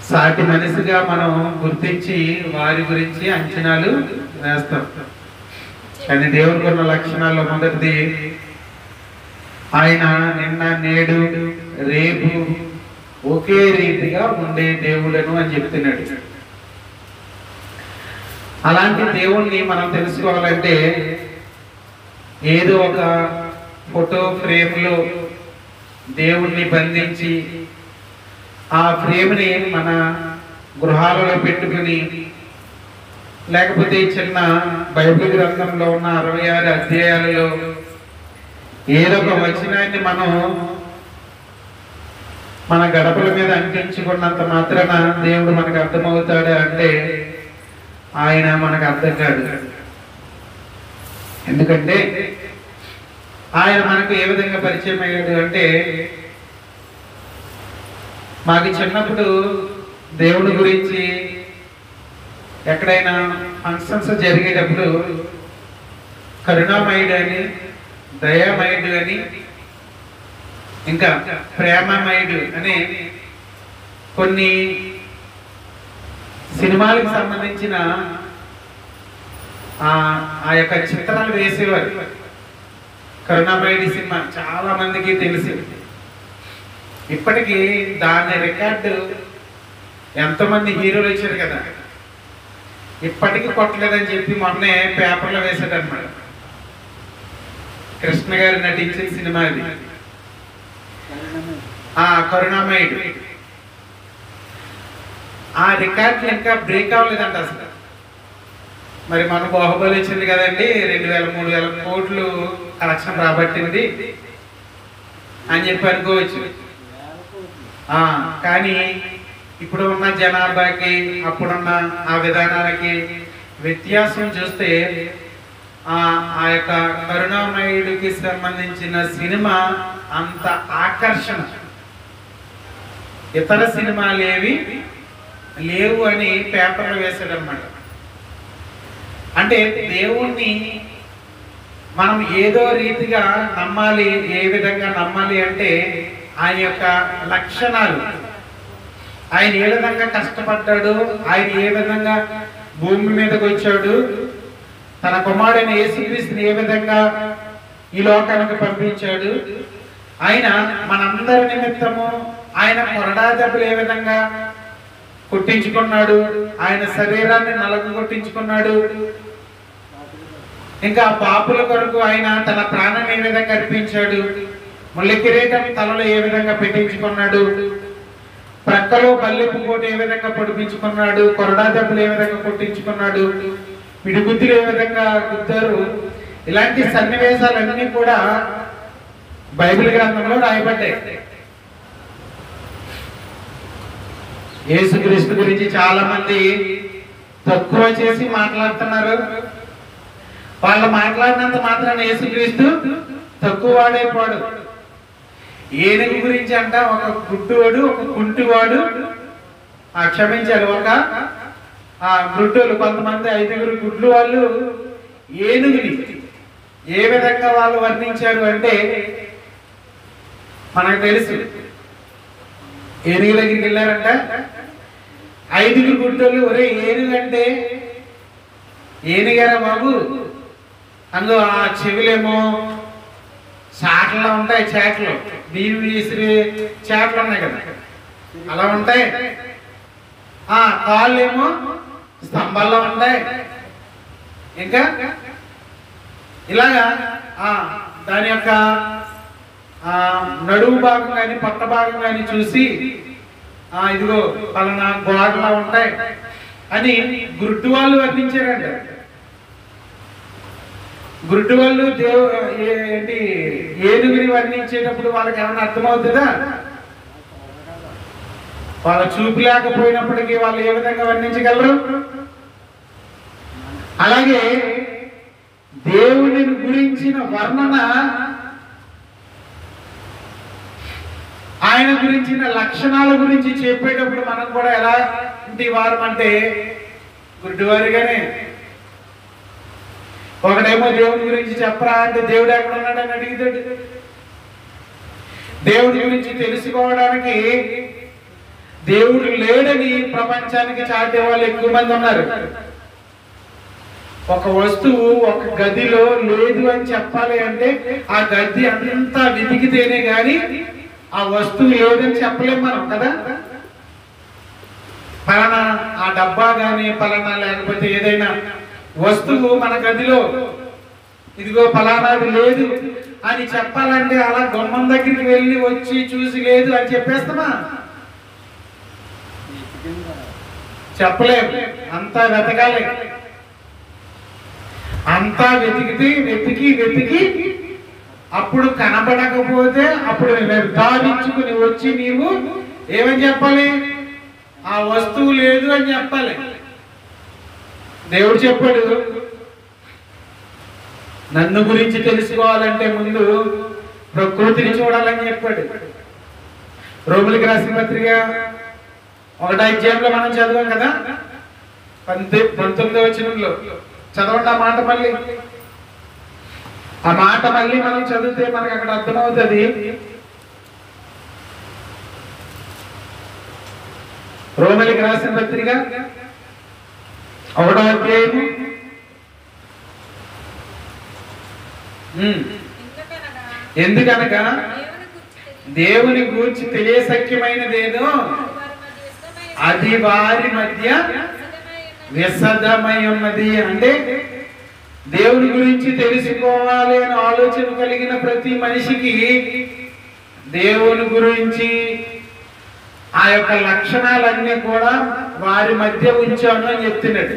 సాటి మనిషిగా మనం గుర్తించి వారి గురించి అంచనాలు వేస్తాం. కానీ దేవునికి ఉన్న లక్షణాల్లో మొదటిది, ఆయన నిన్న నేడు రేపు ఒకే రీతిగా ఉండే దేవుడను అని చెప్తున్నాడు. అలాంటి దేవుణ్ణి మనం తెలుసుకోవాలంటే ఏదో ఒక ఫోటో ఫ్రేమ్లో దేవుణ్ణి బంధించి ఆ ఫ్రేమ్ని మన గృహాలలో పెట్టుకుని, లేకపోతే చిన్న బైబిల్ గ్రంథంలో ఉన్న 66 అధ్యాయాలలో ఏదో ఒక వచనాన్ని మనం మన గడపల మీద అంటించుకున్నంత మాత్రాన దేవుడు మనకు అర్థమవుతాడు అంటే ఆయన మనకు అర్థం కాదు. ఎందుకంటే ఆయన మనకు ఏ విధంగా పరిచయం అయ్యాడు అంటే, మాకు చిన్నప్పుడు దేవుడి గురించి ఎక్కడైనా ఫంక్షన్స్ జరిగేటప్పుడు కరుణామయుడు అని, దయామయుడు అని, ఇంకా ప్రేమమయుడు అనే కొన్ని సినిమాలకు సంబంధించిన ఆ యొక్క చిత్రాలు వేసేవారు. కరుణామయుడి సినిమా చాలా మందికి తెలుసు. ఇప్పటికీ దాని రికార్డు ఎంతమంది హీరోలు వచ్చారు కదా, ఇప్పటికీ కొట్టలేదని చెప్పి మొన్నే పేపర్లో వేసాడు అనమాట. కృష్ణ గారు నటించిన సినిమా ఇది, కరుణామయుడు. ఆ రికార్డులు ఇంకా బ్రేక్ అవ్వలేదంట అసలు. మరి మన బాహుబలి వచ్చింది కదండి, 2000-3000 కోట్లు కలెక్షన్ రాబట్టింది అని చెప్పి అనుకోవచ్చు. కానీ ఇప్పుడు ఉన్న జనాభాకి అప్పుడున్న ఆ విధానాలకి వ్యత్యాసం చూస్తే ఆ యొక్క కరుణామయుడికి సంబంధించిన సినిమా అంత ఆకర్షణ ఇతర సినిమాలు ఏవి లేవు అని పేపర్లో వేశాడనమాట. అంటే దేవుణ్ణి మనం ఏదో రీతిగా నమ్మాలి. ఏ విధంగా నమ్మాలి అంటే ఆయన యొక్క లక్షణాలు, ఆయన ఏ విధంగా కష్టపడ్డాడు, ఆయన ఏ విధంగా భూమి మీదకి వచ్చాడు, తన కుమారుడైన యేసుక్రీస్తుని ఏ విధంగా ఈ లోకానికి పంపించాడు, ఆయన మనందరి నిమిత్తము ఆయన కొరడా దెబ్బలు ఏ విధంగా కొట్టించుకున్నాడు, ఆయన శరీరాన్ని నలుగు కొట్టించుకున్నాడు, ఇంకా పాపుల కొరకు ఆయన తన ప్రాణాన్ని ఏ విధంగా అర్పించాడు, ముళ్ళ కిరీటం తలలో ఏ విధంగా పెట్టించుకున్నాడు, ప్రక్కలో బల్లెపు కోటు ఏ విధంగా పొడిపించుకున్నాడు, కొరడా దెబ్బలు ఏ విధంగా కొట్టించుకున్నాడు, పిడిగుద్దులు ఏ విధంగా గుద్దారు. ఇలాంటి సన్నివేశాలన్నీ కూడా బైబిల్ గ్రంథంలో రాయబడ్డాయి. యేసుక్రీస్తు గురించి చాలా మంది తక్కువ చేసి మాట్లాడుతున్నారు. వాళ్ళు మాట్లాడినంత మాత్రాన యేసుక్రీస్తు తక్కువ వాడైపోడు. ఏనుగు గురించి అంట ఒక గుడ్డువాడు, ఒక కుంటివాడు, క్షమించారు, ఒక గుడ్డోలు, కొంతమంది 5 గుడ్లు వాళ్ళు ఏనుగుని ఏ విధంగా వాళ్ళు వర్ణించారు అంటే మనకు తెలుసు. ఏనుగు దగ్గరికి వెళ్ళారంట, 5 గుడ్డోళ్ళు, ఒరే ఏనుగు అంటే ఏనుగారా బాబు, అందులో ఆ చెవులేమో చాటల్లో ఉంటాయి, చాట్లు బియ్యం విసిరి చాట్లు ఉన్నాయి కదా, అలా ఉంటాయి. కాళ్ళు ఏమో స్తంభాల్లో ఉంటాయి. ఇంకా ఇలాగా దాని యొక్క నడుము భాగం కానీ పట్ట భాగం కానీ చూసి ఇదిగో పలానా గోడలా ఉంటాయి అని గురుటు వాళ్ళు వర్ణించారంట. గురుటు వాళ్ళు ఏంటి ఏనుగుని వర్ణించేటప్పుడు వాళ్ళకి ఏమైనా అర్థమవుతుందా? వాళ్ళ చూపు లేకపోయినప్పటికీ వాళ్ళు ఏ విధంగా వర్ణించగలరు? అలాగే దేవుని గురించిన వర్ణన, ఆయన గురించిన లక్షణాల గురించి చెప్పేటప్పుడు మనం కూడా ఎలాంటి వారం అంటే గుడ్డివారిగానే. ఒకడేమో దేవుని గురించి చెప్పరా అంటే దేవుడు ఎక్కడ ఉన్నాడని అడుగుతాడు. దేవుడి గురించి తెలుసుకోవడానికి దేవుడు లేడని ప్రపంచానికి చాటే వాళ్ళు ఎక్కువ మంది ఉన్నారు. ఒక వస్తువు ఒక గదిలో లేదు అని చెప్పాలి అంటే ఆ గది అంతా వెతికితేనే గాని ఆ వస్తువు లేదని చెప్పలేం మనం కదా. పలానా ఆ డబ్బా గాని పలానా లేకపోతే ఏదైనా వస్తువు మన గదిలో ఇదిగో పలానాది లేదు అని చెప్పాలంటే అలా గుమ్మం దగ్గరికి వెళ్ళి వచ్చి చూసి లేదు అని చెప్పేస్తామా? చెప్పలేం. అంతా వెతకాలి. అంతా వెతికి అప్పుడు కనబడకపోతే అప్పుడు నిర్ధారించుకుని వచ్చి నీవు ఏమని చెప్పాలి? ఆ వస్తువు లేదు అని చెప్పాలి. దేవుడు చెప్పాడు, నన్ను గురించి తెలుసుకోవాలంటే ముందు ప్రకృతిని చూడాలని చెప్పాడు. రోమిలికి రాసిన పత్రిక 1వ అధ్యాయంలో మనం చదివాం కదా, 19వ వచనంలో చదవండి ఆ మాట మళ్ళీ. ఆ మాట మళ్ళీ మనం చదివితే మనకు అక్కడ అర్థమవుతుంది. రోమిలికి రాసిన పత్రిక 1వ అధ్యాయము ఎందుకనగా దేవుని గూర్చి తెలియశక్యమైనదేదో అది వారి మధ్య విశదమై ఉన్నది. అంటే దేవుని గురించి తెలుసుకోవాలి అని ఆలోచన కలిగిన ప్రతి మనిషికి దేవుని గురించి ఆ యొక్క లక్షణాలన్నీ కూడా వారి మధ్య ఉంచాను అని చెప్తున్నాడు.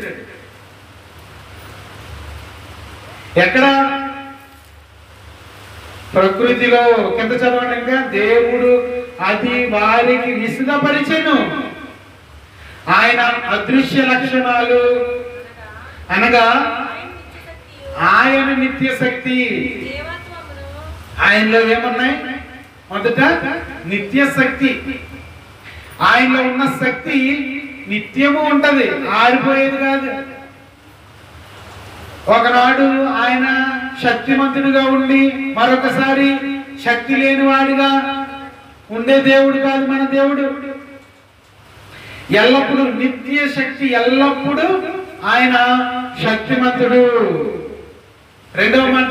ఎక్కడ? ప్రకృతిలో. కింద చదవండి ఇంకా. దేవుడు అది వారికి విశదపరిచెను. ఆయన అదృశ్య లక్షణాలు అనగా ఆయన నిత్య శక్తి. ఆయనలో ఏమున్నాయి? మొదట నిత్య శక్తి. ఆయనలో ఉన్న శక్తి నిత్యము ఉంటది, ఆరిపోయేది కాదు. ఒకనాడు ఆయన శక్తిమంతుడిగా ఉండి మరొకసారి శక్తి లేని వాడిగా ఉండే దేవుడు కాదు మన దేవుడు. ఎల్లప్పుడూ నిత్య శక్తి, ఎల్లప్పుడూ ఆయన శక్తిమంతుడు. రెండవ మాట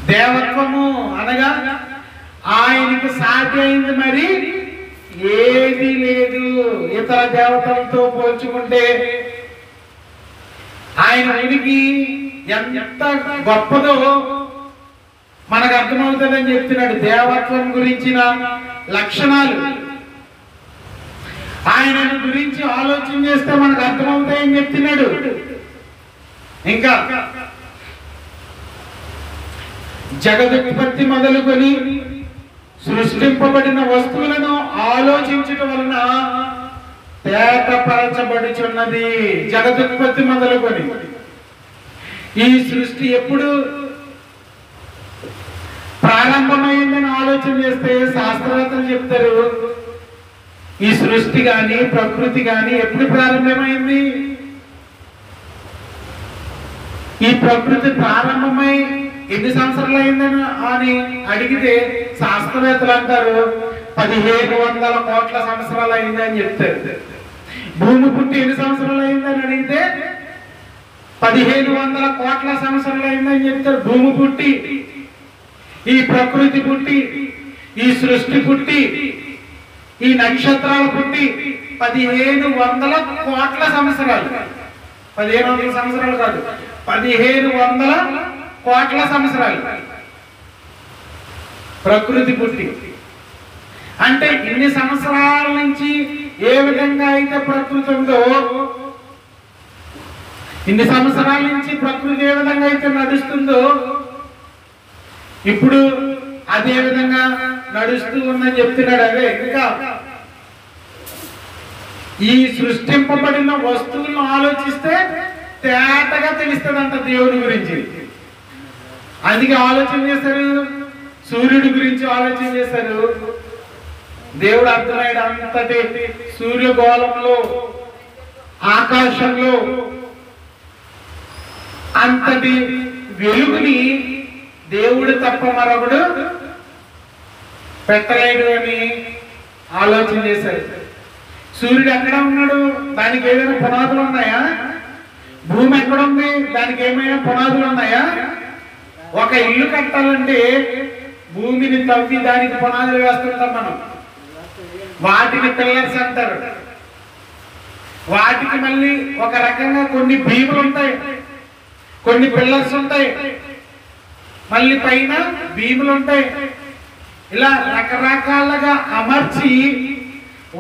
దేవత్వము అనగా ఆయనకు సాటి అయింది మరి ఏది లేదు. ఇతర దేవతలతో పోల్చుకుంటే ఆయన ఉనికి ఎంత గొప్పదో మనకు అర్థమవుతుందని చెప్తున్నాడు. దేవత్వం గురించిన లక్షణాలు ఆయన గురించి ఆలోచన చేస్తే మనకు అర్థమవుతాయని చెప్తున్నాడు. ఇంకా జగదుత్పత్తి మొదలుకొని సృష్టింపబడిన వస్తువులను ఆలోచించటం వలన తేటపరచబడుచున్నది. జగదుత్పత్తి మొదలుకొని ఈ సృష్టి ఎప్పుడు ప్రారంభమైందని ఆలోచన చేస్తే శాస్త్రవేత్తలు చెప్తారు, ఈ సృష్టి గాని ప్రకృతి గాని ఎప్పుడు ప్రారంభమైంది? ఈ ప్రకృతి ప్రారంభమై ఎన్ని సంవత్సరాలు అయిందని అని అడిగితే శాస్త్రవేత్తలు అంటారు 1500 కోట్ల సంవత్సరాలు అయిందని చెప్తారు. భూమి పుట్టి ఎన్ని సంవత్సరాలు అయిందని అడిగితే 1500 కోట్ల సంవత్సరాలు అయిందని చెప్తారు. భూమి పుట్టి, ఈ ప్రకృతి పుట్టి, ఈ సృష్టి పుట్టి, ఈ నక్షత్రాలు పుట్టి 1500 కోట్ల సంవత్సరాలు. 1500 సంవత్సరాలు కాదు, 1500 కోట్ల సంవత్సరాలు ప్రకృతి పుట్టి. అంటే ఇన్ని సంవత్సరాల నుంచి ఏ విధంగా అయితే ప్రకృతి ఉందో, ఇన్ని సంవత్సరాల నుంచి ప్రకృతి ఏ విధంగా అయితే నడుస్తుందో ఇప్పుడు అదే విధంగా నడుస్తూ ఉందని చెప్తున్నాడు. అదే ఇంకా ఈ సృష్టింపబడిన వస్తువులను ఆలోచిస్తే తేటగా తెలుస్తుందంట దేవుని గురించి. అందుకే ఆలోచన చేశారు, సూర్యుడి గురించి ఆలోచన చేశారు. దేవుడు అర్థమయ్యాడు అంతటి సూర్యగోళంలో, ఆకాశంలో అంతటి వెలుగుని దేవుడు తప్ప మరొకడు పెట్టలేడు అని ఆలోచన చేశారు. సూర్యుడు ఎక్కడ ఉన్నాడు? దానికి ఏదైనా పునాదులు ఉన్నాయా? భూమి ఎక్కడ ఉంది? దానికి ఏమైనా పునాదులు ఉన్నాయా? ఒక ఇల్లు కట్టాలంటే భూమిని తవ్వి దానికి పునాదులు వేస్తుంటాం మనం. వాటిని పిల్లర్స్ అంటారు. వాటికి మళ్ళీ ఒక రకంగా కొన్ని భీములు ఉంటాయి, కొన్ని పిల్లర్స్ ఉంటాయి, మళ్ళీ పైన భీములు ఉంటాయి. ఇలా రకరకాలుగా అమర్చి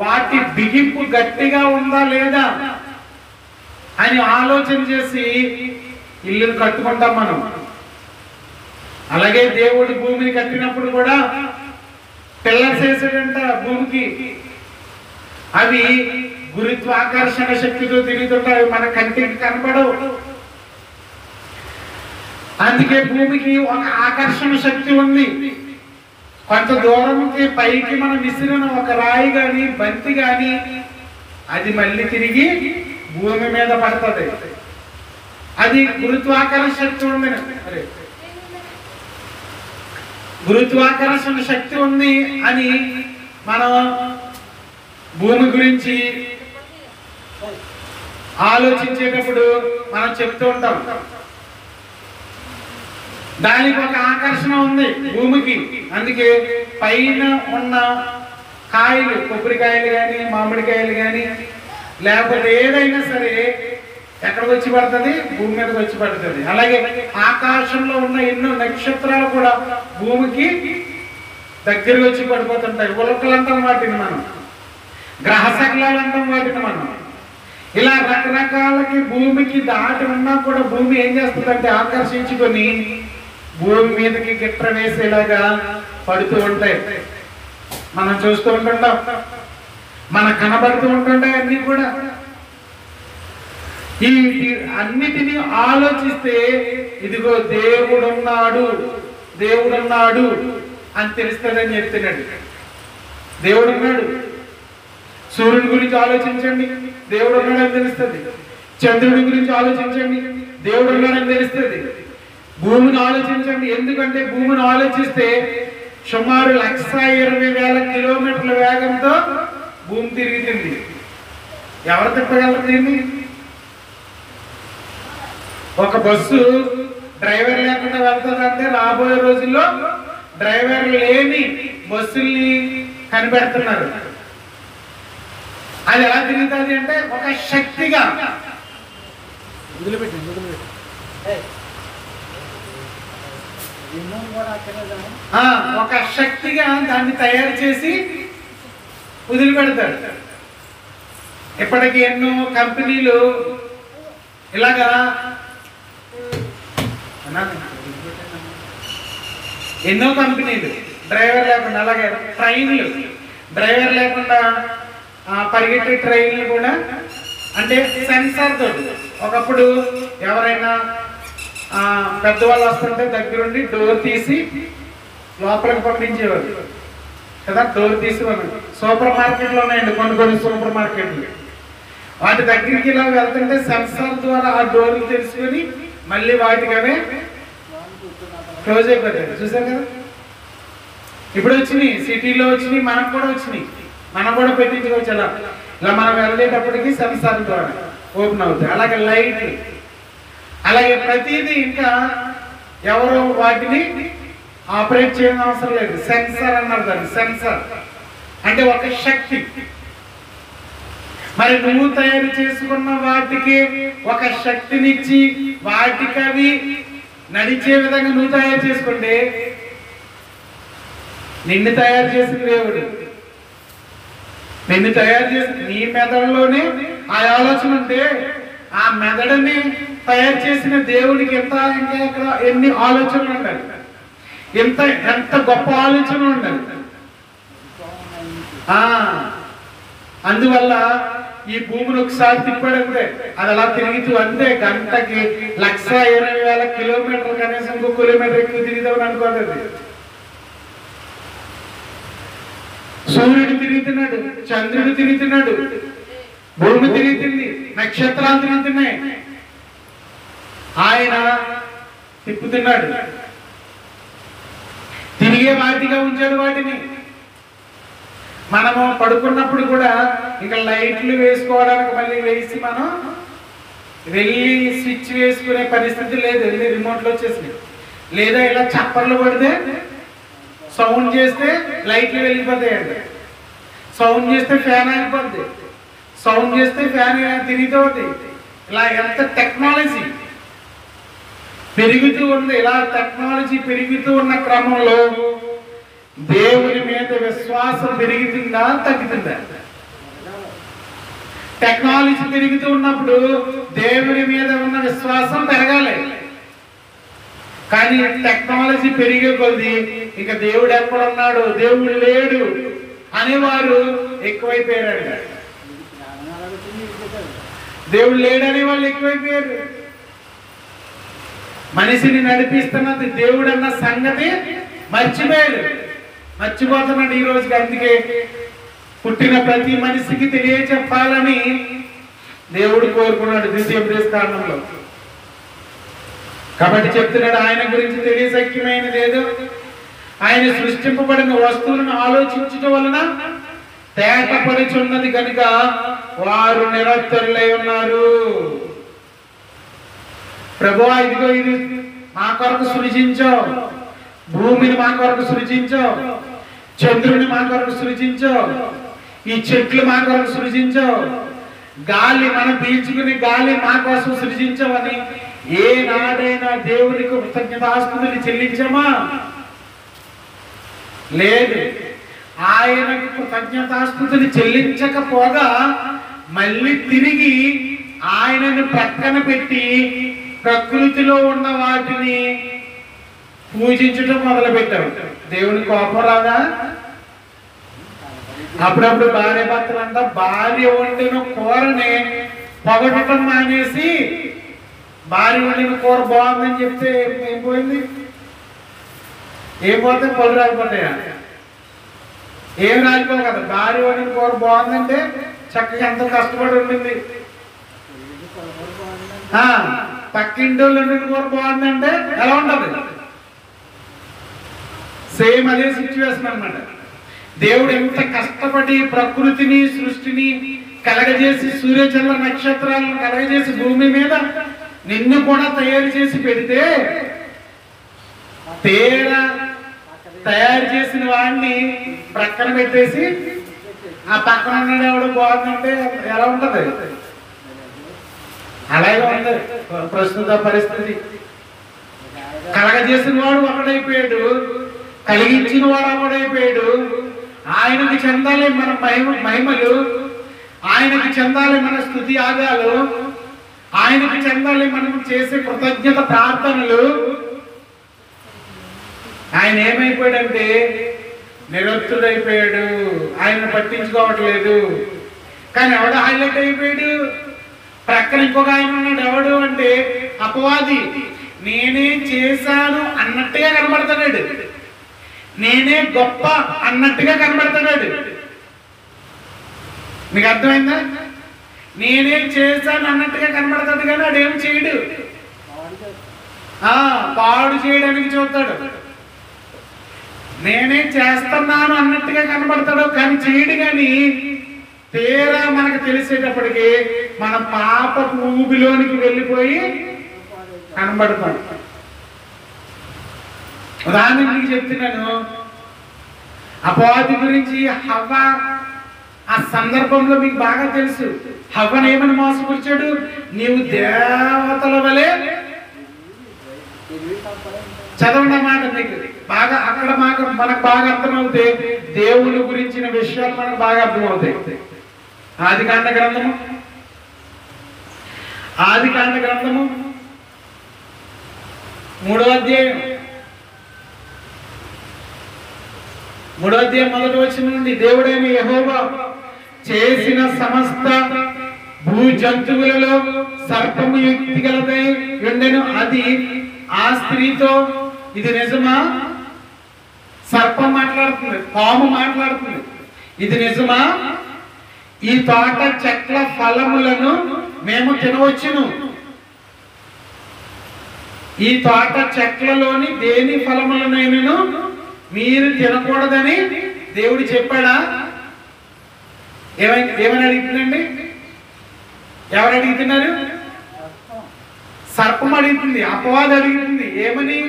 వాటి బిగింపు గట్టిగా ఉందా లేదా అని ఆలోచన చేసి ఇల్లును కట్టుకుంటాం మనం. అలాగే దేవుడు భూమిని కట్టినప్పుడు కూడా పిల్లర్స్ వేసాడంట భూమికి. అవి గురుత్వాకర్షణ శక్తితో తిరుగుతుంటాయి, మన కంటికి కనపడవు. అందుకే భూమికి ఒక ఆకర్షణ శక్తి ఉంది. కొంత దూరంకి పైకి మనం విసిరిన ఒక రాయి గాని బంతి గాని అది మళ్ళీ తిరిగి భూమి మీద పడుతుంది. అది గురుత్వాకర్షణ శక్తి ఉంది. గురుత్వాకర్షణ శక్తి ఉంది అని మనం భూమి గురించి ఆలోచించేటప్పుడు మనం చెప్తూ ఉంటాం. దానికి ఒక ఆకర్షణ ఉంది భూమికి. అందుకే పైన ఉన్న కాయలు, కొబ్బరికాయలు కానీ మామిడికాయలు కానీ లేకపోతే ఏదైనా సరే ఎక్కడికి వచ్చి పడుతుంది? భూమి మీదకి వచ్చి పడుతుంది. అలాగే ఆకాశంలో ఉన్న ఎన్నో నక్షత్రాలు కూడా భూమికి దగ్గరకు వచ్చి పడిపోతుంటాయి. ఉల్కలు అంటాం వాటిని మనం, గ్రహ శకలాలు అంటాం వాటిని మనం. ఇలా రకరకాలకి భూమికి దాటి ఉన్నా కూడా భూమి ఏం చేస్తుందంటే ఆకర్షించుకొని భూమి మీదకి గిట్ర వేసేలాగా పడుతూ ఉంటాయి. మనం చూస్తూ ఉంటుంటాం, మనకు కనబడుతూ ఉంటుంటాయి అన్ని కూడా. ఈ అన్నిటినీ ఆలోచిస్తే ఇదిగో దేవుడున్నాడు, దేవుడున్నాడు అని తెలుస్తుందని చెప్తున్నాడు. దేవుడున్నాడు. సూర్యుడి గురించి ఆలోచించండి, దేవుడు ఉన్నాడని తెలుస్తుంది. చంద్రుడి గురించి ఆలోచించండి, దేవుడు ఉన్నాడని తెలుస్తుంది. భూమిని ఆలోచించండి, ఎందుకంటే భూమిని ఆలోచిస్తే సుమారు 1,20,000 కిలోమీటర్ల వేగంతో భూమి తిరుగుతుంది. ఎవరు తిప్పగలరు దీన్ని? ఒక బస్సు డ్రైవర్ లేకుండా వెళ్తుందంటే రాబోయే రోజుల్లో డ్రైవర్ లేని బస్సుల్ని కనిపెడుతున్నారు. అది ఎలా తిరుగుతుంది అంటే ఒక శక్తిగా, ఒక శక్తిగా దాన్ని తయారు చేసి వదిలిపెడతారు. ఇప్పటికి ఎన్నో కంపెనీలు ఇలాగా ఎన్నో కంపెనీలు డ్రైవర్ లేకుండా, అలాగే ట్రైన్లు డ్రైవర్ లేకుండా పరిగెట్టే ట్రైన్లు కూడా అంటే సెన్సార్ తోటి. ఒకప్పుడు ఎవరైనా పెద్దవాళ్ళు వస్తుంటే దగ్గరుండి డోర్ తీసి లోపలికి పంపించేవారు కదా, డోర్ తీసి. సూపర్ మార్కెట్లో ఉన్నాయండి కొన్ని సూపర్ మార్కెట్లు. వాటి దగ్గరికి ఇలా వెళ్తుంటే సెన్సార్ ద్వారా ఆ డోర్లు తెలుసుకొని మళ్ళీ వాటికి అవే క్లోజ్ అయిపోతాయి. చూసారు కదా, ఇప్పుడు వచ్చినాయి, సిటీలో వచ్చినాయి, మనకు కూడా వచ్చినాయి. మనం కూడా పెట్టించుకోవచ్చు. ఇలా మనం వెళ్ళేటప్పటికి సెన్సార్ ద్వారా ఓపెన్ అవుతాయి. అలాగే లైట్, అలాగే ప్రతిదీ. ఇంకా ఎవరు వాటిని ఆపరేట్ చేయడం అవసరం లేదు. సెన్సార్ అన్నారు దాన్ని. సెన్సార్ అంటే ఒక శక్తి. మరి నువ్వు తయారు చేసుకున్న వాటికి ఒక శక్తినిచ్చి వాటికి అవి నడిచే విధంగా నువ్వు తయారు చేసుకుంటే, నిన్ను తయారు చేసిన దేవుడు, నిన్ను తయారు చేసిన నీ మెదడులోనే ఆ ఆలోచన ఉంటే ఆ మెదడుని తయారు చేసిన దేవుడికి ఇంకా ఇక్కడ ఎన్ని ఆలోచనలు ఉండాలి, ఎంత గొప్ప ఆలోచన ఉండాలి. అందువల్ల ఈ భూమిని ఒకసారి తిప్పాడంటే అది అలా తిరుగుతూ అంతే గంటకి 1,20,000 కిలోమీటర్లు, కనీసం ఇంకో కిలోమీటర్ ఎక్కువ తిరుగుతామని అనుకోలేదు. సూర్యుడు తిరుగుతున్నాడు, చంద్రుడు తిరుగుతున్నాడు, భూమి తిరుగుతుంది, నక్షత్రాలు తిరుగుతున్నాయి. ఆయన తిప్పుతున్నాడు, తిరిగే వాటిగా ఉంచాడు వాటిని. పడుకున్నప్పుడు కూడా ఇంకా లైట్లు వేసుకోవడానికి మళ్ళీ వేసి మనం వెళ్ళి స్విచ్ వేసుకునే పరిస్థితి లేదు, వెళ్ళి రిమోట్లో వచ్చేసి, లేదా ఇలా చప్పర్లు పడితే సౌండ్ చేస్తే లైట్లు వెళ్ళిపోతాయండి, సౌండ్ చేస్తే ఫ్యాన్ ఆగిపోద్ది, సౌండ్ చేస్తే ఫ్యాన్ తిరుగుతుంది. ఇలా ఎంత టెక్నాలజీ పెరుగుతూ ఉంది. ఇలా టెక్నాలజీ పెరుగుతూ ఉన్న క్రమంలో దేవుని మీద విశ్వాసం పెరుగుతుందా తగ్గుతుందా? టెక్నాలజీ పెరుగుతూ ఉన్నప్పుడు దేవుని మీద ఉన్న విశ్వాసం పెరగాలి. కానీ టెక్నాలజీ పెరిగే కొద్ది ఇక దేవుడు ఎక్కడున్నాడు, దేవుడు లేడు అనేవారు ఎక్కువైపోయారు. దేవుడు లేడనే వాళ్ళు ఎక్కువైపోయారు. మనిషిని నడిపిస్తున్నది దేవుడు అన్న సంగతి మర్చిపోయాడు, మర్చిపోతున్నాడు ఈ రోజుకి. అందుకే పుట్టిన ప్రతి మనిషికి తెలియచెప్పాలని దేవుడు కోరుకున్నాడు ద్వితీయోపదేశకాండంలో. కాబట్టి చెప్తున్నాడు, ఆయన గురించి తెలియశక్యమైనది లేదు. ఆయన సృష్టింపబడిన వస్తువులను ఆలోచించడం వలన తేటపడుచున్నది కనుక వారు నిరత్తరులై ఉన్నారు. ప్రభువా, ఇదిగో ఇది మా కొరకు సృజించావు, భూమిని మా కొరకు సృజించావు, చంద్రుని మా కొరకు సృజించావు, ఈ చెట్లు మా కొరకు సృజించావు, గాలి మనం పీల్చుకుని గాలి మా కోసం సృజించావని ఏనాడైనా దేవునికి కృతజ్ఞతాస్తుతులు చెల్లించామా? లేదు. ఆయనకు కృతజ్ఞతాస్తుతులు చెల్లించకపోగా మళ్ళీ తిరిగి ఆయనను ప్రక్కన పెట్టి ప్రకృతిలో ఉన్న వాటిని పూజించడం మొదలు పెట్టారు. దేవుని కోపం రాదా? అప్పుడప్పుడు భార్య భర్తలంట భార్య వండిన కూరని పొగడటం మానేసి భార్య వండిన కూర బాగుందని చెప్తే ఏం పోయింది? ఏం పోతే పళ్ళు రాలిపోతాయా? ఏం రాలిపోవు కదా. భార్య వండిన కూర బాగుందంటే చక్కగా ఎంతో కష్టపడి ఉండింది. పక్కింటి వాళ్ళు వండిన కూర బాగుందంటే ఎలా ఉంటుంది? సేమ్ అదే సిచ్యువేషన్ అన్నమాట. దేవుడు ఎంత కష్టపడి ప్రకృతిని సృష్టిని కలగజేసి సూర్యచంద్ర నక్షత్రాలను కలగజేసి భూమి మీద నిన్ను కూడా తయారు చేసి పెడితే తయారు చేసిన వాడిని ప్రక్కన పెట్టేసి ఆ పక్కన ఉన్నాడు ఎవడు బాగుందంటే ఎలా ఉంటది? అలాగే ఉంది ప్రస్తుత పరిస్థితి. కలగజేసిన వాడు ఒకడైపోయాడు, కలిగించిన వాడు ఒకడైపోయాడు. ఆయనకి చెందాలి మన మహిమలు, ఆయనకి చెందాలి మన స్తుతి యాగాలు, ఆయనకి చెందాలి మనం చేసే కృతజ్ఞత ప్రార్థనలు. ఆయన ఏమైపోయాడంటే నిరస్తుడైపోయాడు, ఆయన పట్టించుకోవట్లేదు. కానీ ఎవడు హైలైట్ అయిపోయాడు? ప్రక్కన ఇంకొక ఆయన ఉన్నాడు. ఎవడు అంటే అపవాది. నేనే చేశాను అన్నట్టుగా కనబడుతున్నాడు, నేనే గొప్ప అన్నట్టుగా కనబడుతున్నాడు. మీకు అర్థమైందా? నేనే చేశాను అన్నట్టుగా కనబడతాడు కానీ అడేం చేయడు, పాడు చేయడానికి చూస్తాడు. నేనే చేస్తున్నాను అన్నట్టుగా కనబడతాడు కానీ చేయడు. కానీ తీరా మనకు తెలిసేటప్పటికి మన పాప ఊబిలోనికి వెళ్ళిపోయి కనబడతాడు. ఉదాహరణకి మీకు చెప్తున్నాను, అపవాది గురించి. హవ్వ ఆ సందర్భంలో మీకు బాగా తెలుసు. హవ్వను ఏమని మోసపురిచాడు? నీవు దేవతల వలె. చదవండి మాట మీకు బాగా, అక్కడ మనకు బాగా అర్థమవుతాయి. దేవుని గురించిన విషయాలు మనకు బాగా అర్థమవుతాయి. ఆదికాండ గ్రంథము 3వ అధ్యాయం 1వ వచనం నుండి, దేవుడైన యెహోవా చేసిన సమస్త భూ జంతువులలో సర్పము యుక్తి గలదై ఉండెను. అది ఆ స్త్రీతో, ఇది నిజమా? సర్పం మాట్లాడుతుంది, పాము మాట్లాడుతుంది, ఇది నిజమా? ఈ తోట చెట్ల ఫలములను మేము తినవచ్చును, ఈ తోట చెట్లలోని దేని ఫలములనైనను మీరు తినకూడదని దేవుడు చెప్పాడా? ఏమని అడుగుతుందండి? ఎవరు అడుగుతున్నారు? సర్పం అడుగుతుంది, అపవాది అడుగుతుంది. ఏమని?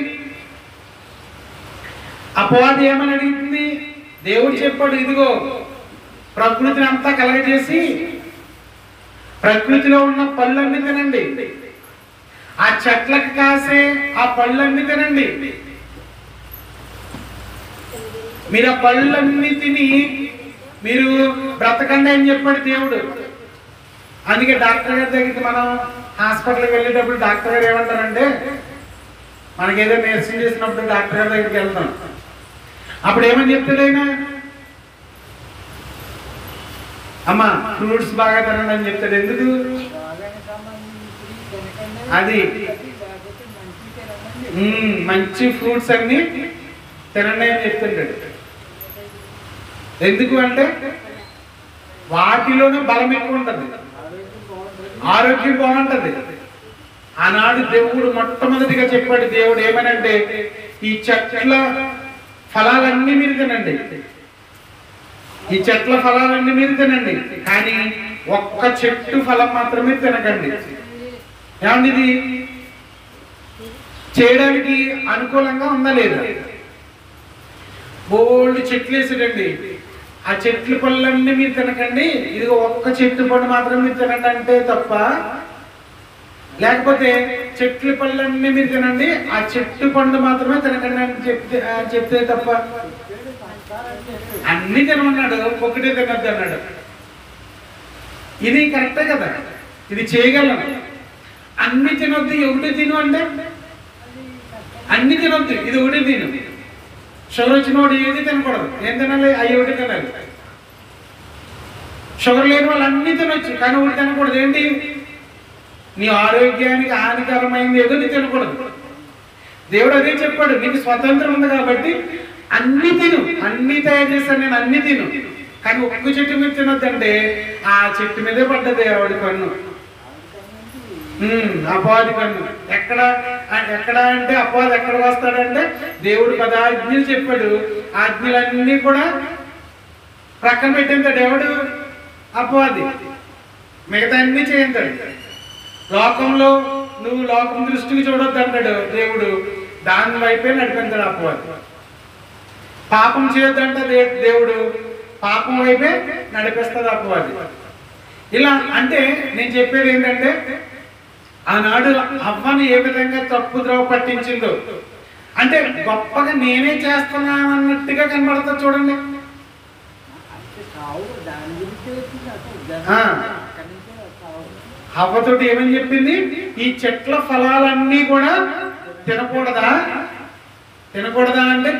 అపవాది ఏమని అడుగుతుంది? దేవుడు చెప్పాడు, ఇదిగో ప్రకృతిని అంతా కలగజేసి ప్రకృతిలో ఉన్న పళ్ళన్నీ తినండి, ఆ చెట్లకు కాసే ఆ పళ్ళన్నీ తినండి, మీరు ఆ పళ్ళన్నీ తిని మీరు బ్రతకండి అని చెప్పాడు దేవుడు. అందుకే డాక్టర్ గారి దగ్గరికి మనం హాస్పిటల్కి వెళ్ళేటప్పుడు డాక్టర్ గారు ఏమంటారంటే, మనకేదో మెడిసిన్ చేసినప్పుడు డాక్టర్ గారి దగ్గరికి వెళ్తాం. అప్పుడు ఏమని చెప్తాడు ఆయన? అమ్మా ఫ్రూట్స్ బాగా తినండి అని చెప్తాడు. ఎందుకు? అది మంచి ఫ్రూట్స్ అన్ని తినండి అని చెప్తుంటాడు. ఎందుకు అంటే వాటిలోనే బలం ఎక్కువ ఉంటుంది, ఆరోగ్యం బాగుంటది. ఆనాడు దేవుడు మొట్టమొదటిగా చెప్పాడు. దేవుడు ఏమనంటే, ఈ చెట్ల ఫలాలన్నీ మీరు తినండి, ఈ చెట్ల ఫలాలన్నీ మీరు తినండి, కానీ ఒక్క చెట్టు ఫలం మాత్రమే తినకండి. ఏమండి ఇది చేయడానికి అనుకూలంగా ఉందా లేదా? బోల్డ్ చెట్లు వేసాడండి, ఆ చెట్ల పళ్ళన్నీ మీరు తినకండి, ఇది ఒక్క చెట్టు పండు మాత్రమే మీరు తినండి అంటే తప్ప, లేకపోతే చెట్ల పళ్ళన్నీ మీరు తినండి, ఆ చెట్టు పండు మాత్రమే తినకండి అని చెప్తే తప్ప, అన్ని తినమన్నాడు, ఒకటే తినద్దు అన్నాడు. ఇది కరెక్టే కదా? ఇది చేయగలం. అన్ని తినొద్దు, ఒకటి తిను అంటే అన్ని తినొద్దు, ఇది ఒకటి తిను. షుగర్ వచ్చినోడు ఏది తినకూడదు, ఏం తినాలి? అవి ఒకటి తినాలి. షుగర్ లేని వాళ్ళు అన్ని తినొచ్చు, కానీ ఒకటి తినకూడదు. ఏంటి? నీ ఆరోగ్యానికి హానికరమైంది ఏదో నీ తినకూడదు. దేవుడు అదే చెప్పాడు, నీకు స్వతంత్రం ఉంది కాబట్టి అన్ని తిను, అన్ని తయారు చేస్తాను నేను, అన్ని తిను, కానీ ఒక్క చెట్టు మీద తినొద్దంటే ఆ చెట్టు మీదే పడ్డది ఆవిడ కన్ను, అపవాది కన్ను. ఎక్కడ ఎక్కడ అంటే అపవాది ఎక్కడ వస్తాడంటే, దేవుడు 10 ఆజ్ఞలు చెప్పాడు, ఆజ్ఞలన్నీ కూడా ప్రక్కన పెట్టింటాడు ఎవడు? అపవాది. మిగతా అన్ని చేయించాడు. లోకంలో నువ్వు లోకం దృష్టికి చూడొద్దు అంటాడు దేవుడు, దాని వైపే నడిపించాడు అపవాది. పాపం చేయొద్దంటే దేవుడు, పాపం వైపే నడిపిస్తాడు అపవాది. ఇలా అంటే నేను చెప్పేది ఏంటంటే, ఆనాడు అవ్వను ఏ విధంగా తప్పు ద్రోవ పట్టించిందో, అంటే గొప్పగా నేనే చేస్తున్నాను అన్నట్టుగా కనబడతా చూడండి. అవ్వతోటి ఏమని చెప్పింది? ఈ చెట్ల ఫలాలన్నీ కూడా తినకూడదా? తినకూడదా అంటే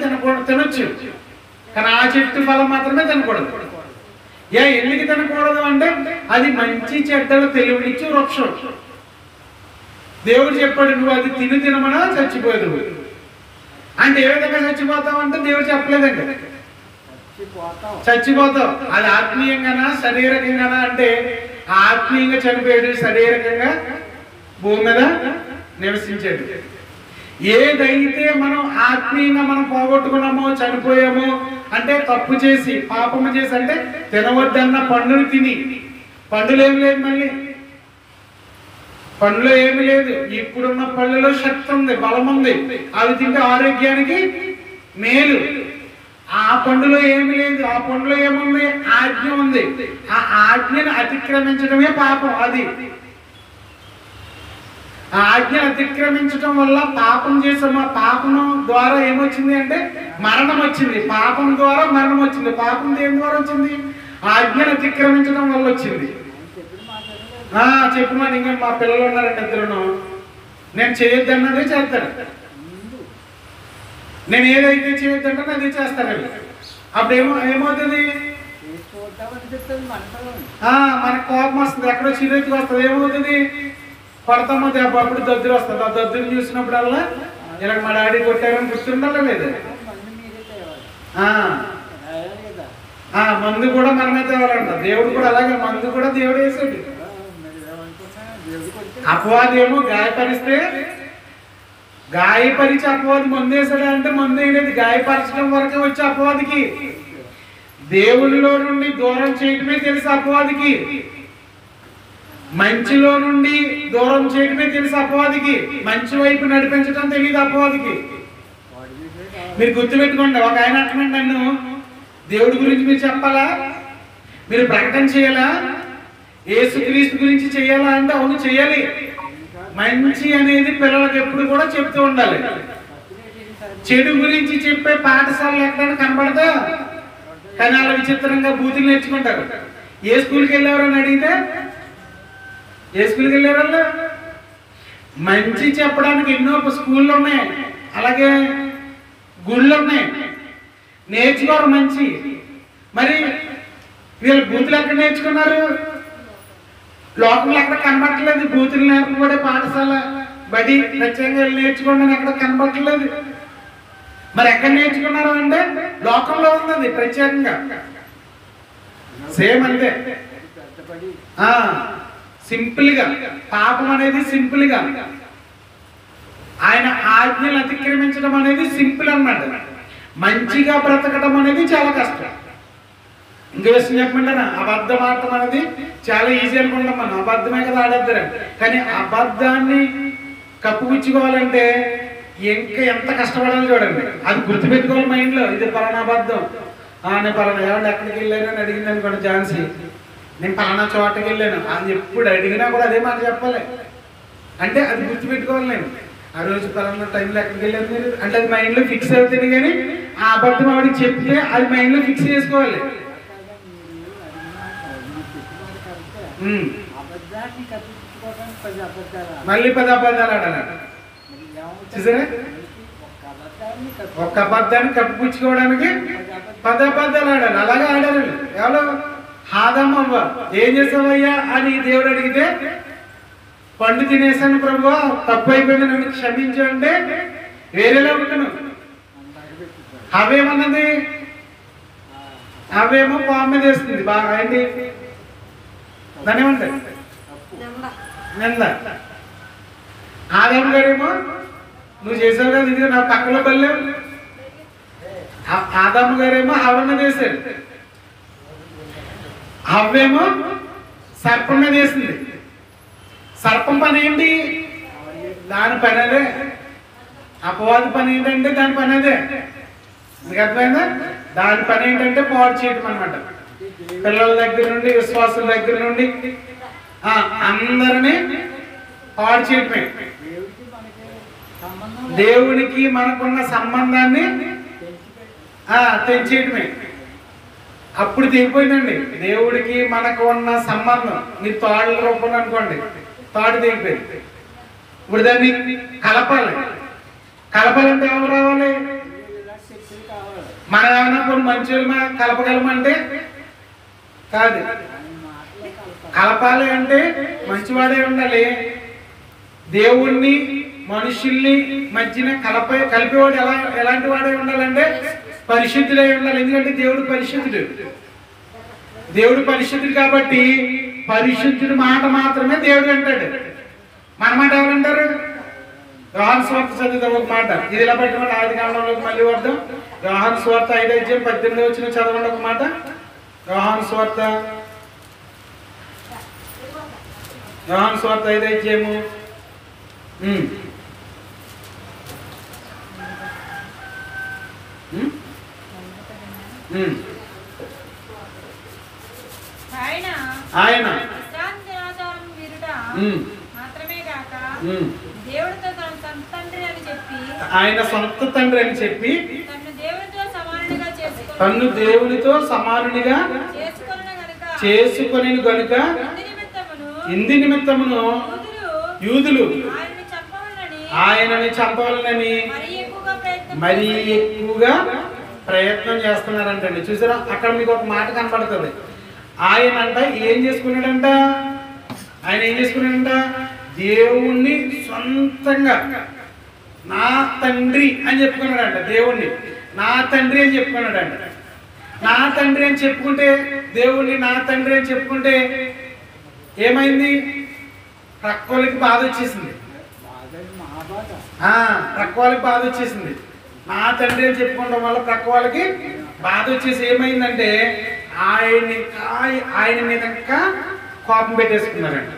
తినొచ్చు, కానీ ఆ చెట్టు ఫలం మాత్రమే తినకూడదు. ఎందుకు తినకూడదు అంటే అది మంచి చెడ్డలు తెలివినిచ్చు వృక్షం. దేవుడు చెప్పాడు, నువ్వు అది తినమనా చచ్చిపోదు అంటే. ఏ విధంగా చచ్చిపోతావు అంటే దేవుడు చెప్పలేదండి, చచ్చిపోతావు. అది ఆత్మీయంగానా శారీరకంగానా అంటే ఆత్మీయంగా చనిపోయాడు, శారీరకంగా భూమి మీద నివసించాడు. ఏదైతే మనం ఆత్మీయంగా మనం పోగొట్టుకున్నామో, చనిపోయామో అంటే తప్పు చేసి పాపము చేసి, అంటే తినవద్దన్న పండును తిని, పండులు ఏమి లేదు, మళ్ళీ పండులో ఏమి లేదు. ఇప్పుడున్న పళ్ళలో శక్తి ఉంది, బలం ఉంది, అవి తింటే ఆరోగ్యానికి మేలు. ఆ పండులో ఏమి లేదు, ఆ పండులో ఏముంది? ఆజ్ఞ ఉంది. ఆ ఆజ్ఞను అతిక్రమించడమే పాపం. అది ఆ ఆజ్ఞ అతిక్రమించడం వల్ల పాపం చేసాం. ఆ పాపం ద్వారా ఏమొచ్చింది అంటే మరణం వచ్చింది. పాపం ద్వారా మరణం వచ్చింది. పాపం దేని ద్వారా వచ్చింది? ఆజ్ఞను అతిక్రమించడం వల్ల వచ్చింది. చెప్పు మాట. ఇంకా మా పిల్లలు ఉన్నారంటే ఇద్దరును, నేను చేయొద్దన్నదే చేస్తాను, నేను ఏదైతే చేయొద్దంటే అదే చేస్తాను. అప్పుడు ఏమవుతుంది? మనకు కోపం వస్తుంది, ఎక్కడో చిరెత్తుకు వస్తుంది. ఏమవుతుంది? కొడతామో దెబ్బ, అప్పుడు దద్దురు వస్తుంది. ఆ దద్దురు చూసినప్పుడల్లా ఇలా మా డాడీ కొట్టారని గుర్తుండాలా లేదు? మందు కూడా మనమే తేవాలంట. దేవుడు కూడా అలాగే, మందు కూడా దేవుడు వేసాడు. అపవాది ఏమో గాయపరిచి అపవాది మందు వేసాడు అంటే మందు వేయలేదు, గాయపరచడం వరకే వచ్చి అపవాదికి. దేవునిలో నుండి దూరం చేయటమే తెలుసు అపవాదికి. మంచిలో నుండి దూరం చేయటమే తెలుసు అపవాదికి. మంచి వైపు నడిపించడం తెలియదు అపవాదికి. మీరు గుర్తుపెట్టుకోండి. ఒక ఆయన అంటున్నాడు, నన్ను దేవుడి గురించి మీరు చెప్పాలా, మీరు ప్రకటన చేయాలా, యేసుక్రీస్తు గురించి చేయాలా అంటే అవును చేయాలి. మంచి అనేది పిల్లలకు ఎప్పుడు కూడా చెప్తూ ఉండాలి. చెడు గురించి చెప్పే పాఠశాలలు ఎక్కడైనా కనబడతా, కానీ అలా విచిత్రంగా బూతులు నేర్చుకుంటారు. ఏ స్కూల్కి వెళ్ళేవారు అని అడిగితే ఏ స్కూల్కి వెళ్ళేవాళ్ళు? మంచి చెప్పడానికి ఎన్నో స్కూళ్ళు ఉన్నాయి, అలాగే గుళ్ళు ఉన్నాయి, నేర్చుకోరు మంచి. మరి వీళ్ళు బూతులు ఎక్కడ నేర్చుకున్నారు? లోకంలో ఎక్కడ కనబడట్లేదు. బూతులు నేర్పబడే పాఠశాల బడి ప్రత్యేకంగా నేర్చుకోండి అని ఎక్కడ కనబడట్లేదు. మరి ఎక్కడ నేర్చుకున్నారు అంటే లోకంలో ఉన్నది ప్రత్యేకంగా. సేమ్ అంతే. సింపుల్ గా పాపం అనేది సింపుల్ గా, ఆయన ఆజ్ఞలు అతిక్రమించడం అనేది సింపుల్ అన్నమాట. మంచిగా బ్రతకడం అనేది చాలా కష్టం. ఇంకో విషయం చెప్పమంటారా, అబద్ధం ఆడటం అనేది చాలా ఈజీ అనుకుంటాం మనం. అబద్ధమే కదా ఆడేద్దరు, కానీ అబద్ధాన్ని కప్పుపుచ్చుకోవాలంటే ఇంకా ఎంత కష్టపడాలో చూడండి. అది గుర్తుపెట్టుకోవాలి మైండ్లో. ఇది పలానా అబద్ధం, నేను పలానా ఎవరు ఎక్కడికి వెళ్ళాను అని అడిగింది అనుకోండి ఝాన్సీ, నేను పలానా చోటకి వెళ్ళాను అని ఎప్పుడు అడిగినా కూడా అదే మాట చెప్పాలి. అంటే అది గుర్తుపెట్టుకోవాలి. నేను ఆ రోజు పలానా టైంలో ఎక్కడికి వెళ్ళాను మీరు అంటే అది మైండ్లో ఫిక్స్ అవుతుంది. కానీ ఆ అబద్ధం ఆవిడకి చెప్తే అది మైండ్లో ఫిక్స్ చేసుకోవాలి. మళ్ళీ 10 అబద్ధాలు ఆడాలి. చూసారా, ఒక్క అబద్ధాన్ని కప్పిపుచ్చుకోవడానికి 10 అబద్ధాలు ఆడాలి. అలాగే ఆడారు ఎవరు? ఆదామవ్వ. ఏం చేసావయ్యా అని దేవుడు అడిగితే, పండు తినేసాను ప్రభువా, తప్పు అయిపోయింది, నన్ను క్షమించు అంటే వేరేలా ఉంటాను. అవేమన్నది, అవేమో పాము మీద వేస్తుంది. బాగా ఏంటి దాని ఏమంటారు, నింద. ఆదాము గారేమో నువ్వు చేసావు కదా, ఇది నా పక్కలో బల్లె. ఆదాము గారేమో హవ్వ వేశాడు, హవ్వేమో సర్పం మీద వేసింది. సర్పం పని ఏంటి? దాని పని అదే. అపవాది పని ఏంటంటే దాని పని అదే. మీకు అర్థమైందా? దాని పని ఏంటంటే పాడు చేయటం అన్నమాట. పిల్లల దగ్గర నుండి, విశ్వాసుల దగ్గర నుండి అందరినీ పాడు చేయటమే. దేవునికి మనకున్న సంబంధాన్ని తెంచేయటమే. అప్పుడు తెగిపోయిందండి దేవుడికి మనకు ఉన్న సంబంధం. మీరు తాడుల రూపంలో అనుకోండి, తాడు తెగిపోయింది. ఇప్పుడు దాన్ని కలపాలి. కలపాలంటే ఎవరు రావాలి? మనం ఏమన్నా కొన్ని మంచులు కలపగలమంటే కాదు. కలపాలి అంటే మంచివాడే ఉండాలి. దేవుణ్ణి మనుషుల్ని మధ్యన కలిపేవాడు ఎలాంటి వాడే ఉండాలంటే పరిశుద్ధులై ఉండాలి. ఎందుకంటే దేవుడు పరిశుద్ధుడు. దేవుడు పరిశుద్ధుడు కాబట్టి పరిశుద్ధుడి మాట మాత్రమే దేవుడు అంటాడు. మన మాట ఎవరంటారు? యోహాను సువార్త చదువుతాం ఒక మాట. ఇది ఇలా పెట్టమని ఆదికాండంలోకి మళ్ళీ వద్దాం. యోహాను సువార్త 5:18 చదవండి ఒక మాట. యోహాను సువార్త 5:18 ఆయన ఆయన సొంత తండ్రి అని చెప్పి తన్ను దేవునితో సమానునిగా చేసుకొని గనుక ఇంది నిమిత్తమును యూదులు ఆయనని చంపవాలని మరీ ఎక్కువగా ప్రయత్నం చేస్తున్నారంటండి. చూసారా, అక్కడ మీకు ఒక మాట కనపడుతుంది. ఆయన అంట ఏం చేసుకున్నాడంట? ఆయన ఏం చేసుకున్నాడంట? దేవుణ్ణి సొంతంగా నా తండ్రి అని చెప్పుకున్నాడంట. దేవుణ్ణి నా తండ్రి అని చెప్పుకున్నాడంట. నా తండ్రి అని చెప్పుకుంటే, దేవుణ్ణి నా తండ్రి అని చెప్పుకుంటే ఏమైంది? ప్రక్కలకి బాధ వచ్చేసింది. ప్రక్కలకి బాధ వచ్చేసింది. మా తండ్రి అని చెప్పుకోవడం వల్ల ప్రక్క వాళ్ళకి బాధ వచ్చేసి ఏమైందంటే ఆయన మీద ఇంకా కోపం పెట్టేసుకున్నారండి.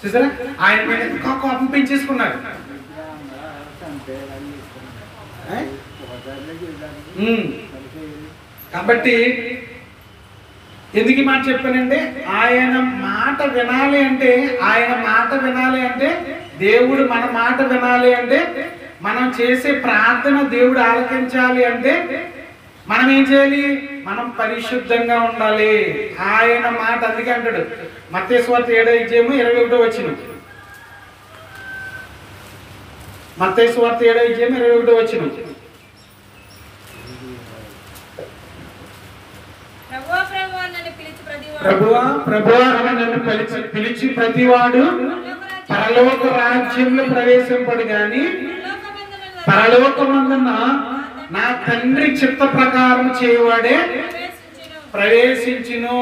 చూసారా, ఆయన మీద ఇంకా కోపం పెంచేసుకున్నారు. కాబట్టి ఎందుకు ఈ మాట చెప్పానంటే, ఆయన మాట వినాలి అంటే దేవుడు మన మాట వినాలి అంటే, మనం చేసే ప్రార్థన దేవుడు ఆలకించాలి అంటే మనం ఏం చేయాలి? మనం పరిశుద్ధంగా ఉండాలి. ఆయన మాట అందుకే అంటాడు మత్తయి సువార్త 7:21. మత్తయి సువార్త 7:21. ప్రభువా ప్రభువా అని నన్ను పిలిచి ప్రతివాడు పరలోక రాజ్యంలో ప్రవేశింపడు గాని పరలోకమందున నా తండ్రి చిత్త ప్రకారం చేయవాడే ప్రవేశించును.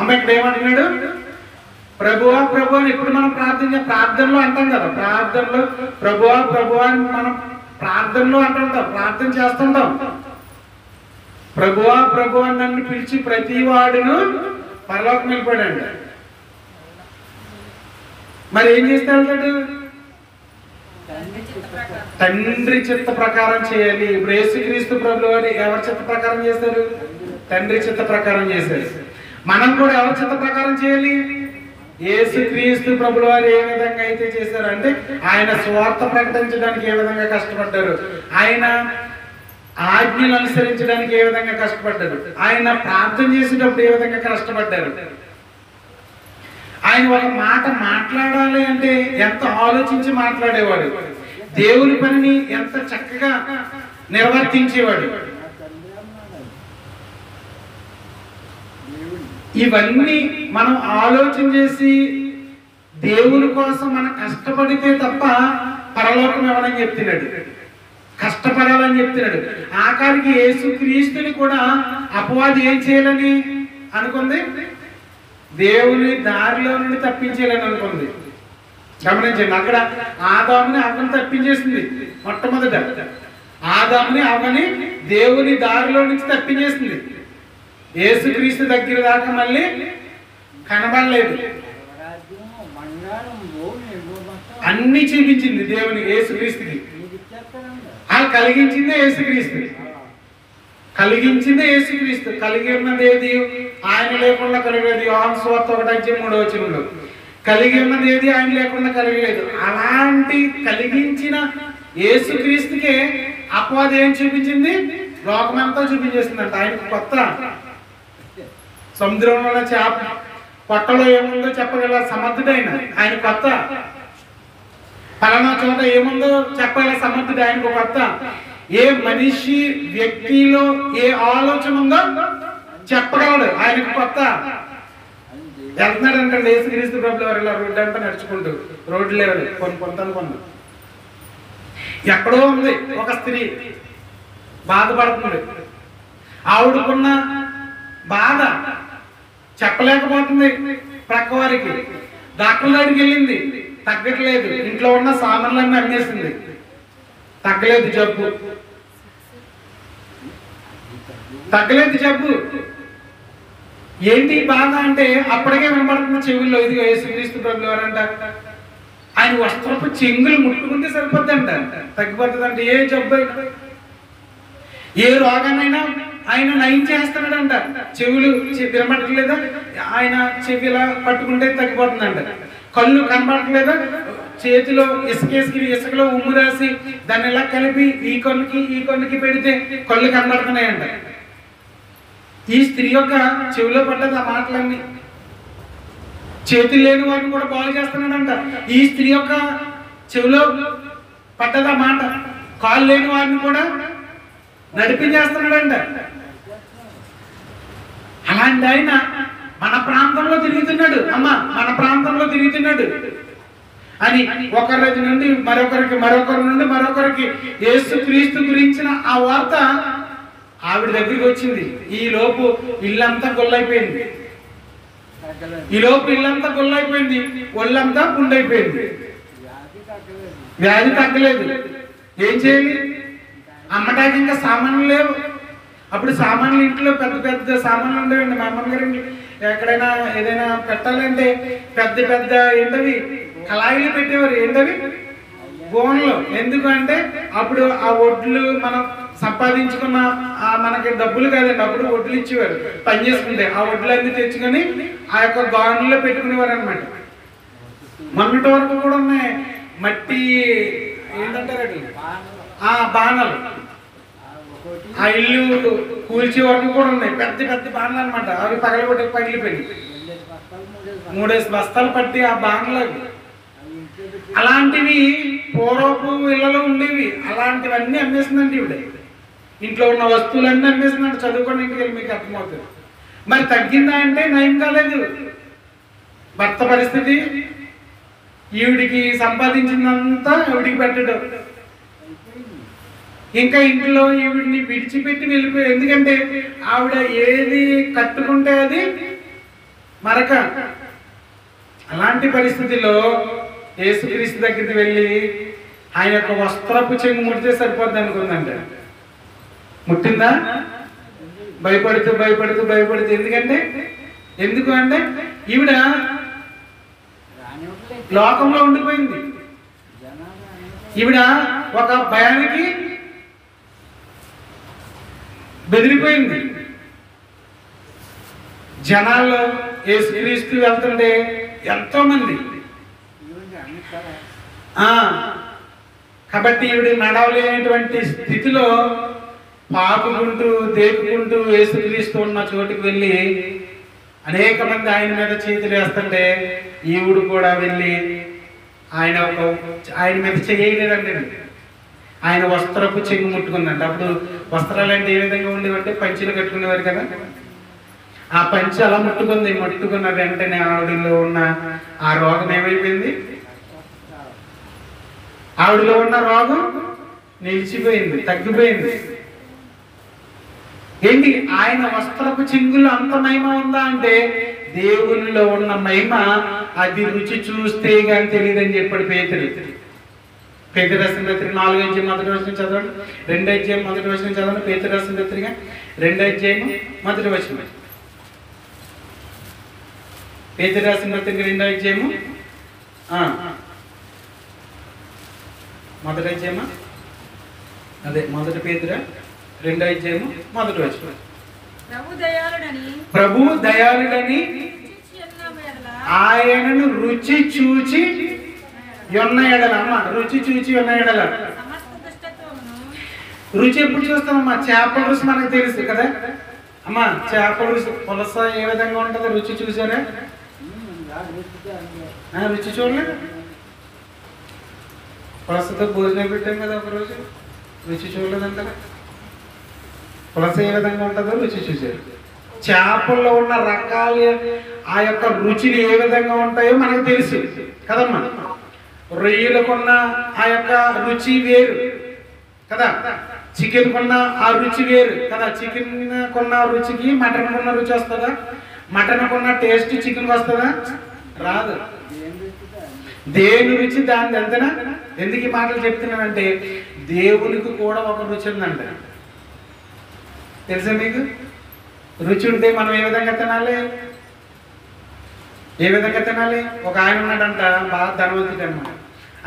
అమ్మ ఇక్కడ ఏమంటున్నాడు? ప్రభువా ప్రభువా అని ఎప్పుడు మనం ప్రార్థనలో అంటాం కదా, ప్రార్థనలో ప్రభువా ప్రభువా అని మనం ప్రార్థనలో అంటుంటాం, ప్రార్థన చేస్తుంటాం. ప్రభువా ప్రభువా నన్ను పిలిచి ప్రతి వాడును పరలోకం వెళ్ళిపోయాడు. మరి ఏం చేస్తే వెళ్తాడు? తండ్రి చిత్త ప్రకారం చేయాలి. ఇప్పుడు యేసుక్రీస్తు ప్రభువు వారు ఎవరి చిత్త ప్రకారం చేశారు? తండ్రి చిత్త ప్రకారం చేశారు. మనం కూడా ఎవరి చిత్త ప్రకారం చేయాలి? యేసుక్రీస్తు ప్రభువు వారు ఏ విధంగా అయితే చేశారు అంటే, ఆయన స్వార్థ ప్రకటించడానికి ఏ విధంగా కష్టపడ్డారు, ఆయన ఆజ్ఞలు అనుసరించడానికి ఏ విధంగా కష్టపడ్డారు, ఆయన ప్రార్థన చేసేటప్పుడు ఏ విధంగా కష్టపడ్డారు, ఆయన ఒక మాట మాట్లాడాలి అంటే ఎంత ఆలోచించి మాట్లాడేవాడు, దేవుని పనిని ఎంత చక్కగా నిర్వర్తించేవాడు. ఇవన్నీ మనం ఆలోచన చేసి దేవుని కోసం మనం కష్టపడితే తప్ప పరలోకం ఎవరని చెప్తున్నాడు, కష్టపడాలని చెప్తున్నాడు. ఆఖరికి యేసుక్రీస్తుని కూడా అపవాది ఏం చేయాలని అనుకుంది? దేవుని దారిలో నుండి తప్పించేయాలని అనుకుంది. గమనించండి, అక్కడ ఆదాముని అవ్వని తప్పించేసింది. మొట్టమొదట ఆదాముని అవ్వని దేవుని దారిలో నుంచి తప్పించేసింది. యేసుక్రీస్తు దగ్గర దాకా మళ్ళీ కనబడలేదు. అన్ని చూపించింది దేవుని యేసుక్రీస్తుకి. కలిగించిందే యేసుక్రీస్తు, కలిగించిందే యేసుక్రీస్తు. కలిగి ఉన్నది ఏది? ఆయన లేకుండా కలిగేది. యోహాను సువార్త 1:3 కలిగి ఉన్నది ఏది? ఆయన లేకుండా కలిగలేదు. అలాంటి కలిగించిన యేసుక్రీస్తుకే అపవాది ఏం చూపించింది? లోకమంతా చూపించేసిందంట. ఆయనకు కొత్త సముద్రంలో చేప పొట్టలో ఏముందో చెప్పగల సమర్థుడైన ఆయన కొత్త, పలానా చోట ఏముందో చెప్పగల సమర్థుడు ఆయనకు కొత్త. ఏ మనిషి వ్యక్తిలో ఏ ఆలోచన ఉందో చెప్పగలడు ఆయనకు కొత్త. వెళ్తున్నాడు అంటే యేసుక్రీస్తు ప్రభువు వారు ఇలా రోడ్డు అంతా నడుచుకుంటూ, రోడ్డు లేవు కొంత ఎక్కడో ఉంది ఒక స్త్రీ బాధపడుతుంది. ఆవిడకున్న బాధ చెప్పలేకపోతుంది ప్రక్క వారికి. డాక్టర్ దగ్గరికి వెళ్ళింది, తగ్గట్లేదు. ఇంట్లో ఉన్న సామాన్లన్నీ అమ్మేసింది, తగ్గలేదు జబ్బు, తగ్గలేదు జబ్బు. ఏంటి బాధ అంటే అప్పటికే వినపడుతుంది చెవుల్లో, ఇది యేసుక్రీస్తు ప్రభువు వారంట ఆయన వస్త్రపు చెంగులు ముట్టుకుంటే సరిపోద్దంట, తగ్గిపోతుంది అంటే. ఏ జబ్బు అయినా ఏ రోగానైనా ఆయన నయం చేస్తున్నాడంట. చెవులు వినపడట్లేదా, ఆయన చెవిలా పట్టుకుంటే తగ్గిపోతుందంట. కళ్ళు కనపడట్లేదా, చేతిలో ఇసుకలో ఉమ్ము రాసి దాన్ని ఇలా కలిపి ఈ కొన్నుకి పెడితే కళ్ళు కనబడుతున్నాయంట. ఈ స్త్రీ యొక్క చెవిలో పడ్డది ఆ మాటలన్నీ. చేతులు లేని వారిని కూడా బాగు చేస్తున్నాడంట. ఈ స్త్రీ యొక్క చెవిలో పడ్డది ఆ మాట. కాళ్ళు లేని వారిని కూడా నడిపించేస్తున్నాడంట. అలాంటి ఆయన మన ప్రాంతంలో తిరుగుతున్నాడు. అమ్మ మన ప్రాంతంలో తిరుగుతున్నాడు అని ఒకరి నుండి మరొకరికి యేసుక్రీస్తు గురించిన ఆ వార్త ఆవిడ దగ్గరికి వచ్చింది. ఈ లోపు ఇల్లంతా గొల్లైపోయింది, ఒళ్ళంతా పుండైపోయింది. వ్యాధి తగ్గలేదు. ఏం చేయాలి? అమ్మటానికి ఇంకా సామాన్లు లేవు. అప్పుడు సామాన్లు ఇంట్లో పెద్ద పెద్ద సామాన్లు ఉండేవండి. మా అమ్మమ్మ గారి ఎక్కడైనా ఏదైనా పెట్టాలంటే పెద్ద పెద్ద ఏంటవి కళాయిలు పెట్టేవారు. ఏంటవి గోన్లు. ఎందుకు అంటే అప్పుడు ఆ ఒడ్లు మనం సంపాదించుకున్న మనకి డబ్బులు కాదండి, అప్పుడు ఒడ్లు ఇచ్చేవారు పని చేసుకుంటే. ఆ ఒడ్లు అన్ని తెచ్చుకొని ఆ యొక్క గానుల్లో పెట్టుకునేవారు అనమాట. మొన్నటి వరకు కూడా ఉన్నాయి మట్టి ఏంటంటారు బాణాలు. ఆ ఇల్లు కూల్చే వరకు కూడా ఉన్నాయి పెద్ద పెద్ద బాణాలు అనమాట. అవి పగిలిపోయి 3 బస్తాలు పట్టి ఆ బాణలు. అలాంటివి పూర్వపు ఇళ్లలో ఉండేవి. అలాంటివన్నీ అమ్మేసిందండి ఇవిడ. ఇంట్లో ఉన్న వస్తువులన్నీ అమ్మేసిందంటే చదువుకోండి ఇంటికి వెళ్ళి మీకు అర్థమవుతుంది. మరి తగ్గిందా అంటే నయం కాలేదు భర్త పరిస్థితి. ఈవిడికి సంపాదించిందంతా ఈవిడికి పెట్టడం, ఇంకా ఇంట్లో ఈవిడిని విడిచిపెట్టి వెళ్ళిపోయి. ఎందుకంటే ఆవిడ ఏది కట్టుకుంటే అది మరక. అలాంటి పరిస్థితిలో యేసుక్రీస్తు దగ్గరికి వెళ్ళి ఆయన యొక్క వస్త్రపు చెంగు ముట్టితే సరిపోద్ది అనుకుందంట. ముట్టిందా? భయపడుతూ ఎందుకు అంటే ఈవిడ లోకంలో ఉండిపోయింది. ఈవిడ ఒక భయానికి బెదిరిపోయింది. జనాల్లో యేసుక్రీస్తు వెళ్తుంటే ఎంతో మంది. కాబట్టి ఈవిడ నడవలేనటువంటి స్థితిలో పాపుకుంటూ దేకుకుంటూ యేసుక్రీస్తు ఉన్న చోటుకు వెళ్ళి అనేక మంది ఆయన మీద చేతులు వేస్తుంటే ఈవిడు కూడా వెళ్ళి ఆయన మీద చేయలేదండి. ఆయన వస్త్రపు చెంగు ముట్టుకుందంట. అప్పుడు వస్త్రాలు అంటే ఏ విధంగా ఉండేవంటే పంచెలు కట్టుకునేవారు కదా. ఆ పంచె అలా ముట్టుకున్న వెంటనే ఆవిడలో ఉన్న ఆ రోగం ఏమైపోయింది? ఆవిడలో ఉన్న రోగం నిలిచిపోయింది, తగ్గిపోయింది. ఏంటి? ఆయన వస్త్రపు చెంగులో అంత మహిమ ఉందా అంటే దేవునిలో ఉన్న మహిమ అది రుచి చూస్తే కానీ తెలియదని చెప్పాడు పేతురు. పేతురు రాసిన పత్రిక 4వ అధ్యాయం 1వ వచనం చదవండి. 2వ అధ్యాయం 1వ వచనం చదవండి. పేతురు రాసిన పత్రిక 2వ అధ్యాయం 1వ వచనం. పేతురు రాసిన పత్రిక 2వ అధ్యాయము 1వ అధ్యాయమా అదే 1 పేతురు 2వ అధ్యాయము 1వ వచనం. ప్రభు దయాళుడని ఆయనను రుచి చూచి ఉన్న ఎడల. అమ్మ రుచి చూచి ఉన్న ఎడల. రుచి ఎప్పుడు చూస్తామమ్మా? చేపల రుచి మనకు తెలుసు కదా అమ్మా. చేపల రుచి పులస ఏ విధంగా ఉంటుందో రుచి చూసారా? రుచి చూడలేదు. పులసతో భోజనం పెట్టాం కదా ఒకరోజు, రుచి చూడలేదంటారా? పులస ఏ విధంగా ఉంటుందో రుచి చూసారు. చేపల్లో ఉన్న రకాలు ఆ యొక్క రుచిని ఏ విధంగా ఉంటాయో మనకు తెలుసు కదమ్మా. రొయ్యలకున్న ఆ యొక్క రుచి వేరు కదా, చికెన్ కొన్న ఆ రుచి వేరు కదా. చికెన్ కొన్న రుచికి మటన్ కొన్న రుచి వస్తుందా? మటన్ కొన్న టేస్ట్ చికెన్ వస్తుందా? రాదు. దేని రుచి దాని ఎంతనా. ఎందుకు ఈ మాటలు చెప్తున్నానంటే దేవునికి కూడా ఒక రుచి ఉందంట. తెలుసా మీకు? రుచి ఉంటే మనం ఏ విధంగా తినాలి? ఏ విధంగా తినాలి? ఒక ఆయన ఉన్నాడంట, బాగా ధనవంతుడు అనమాట.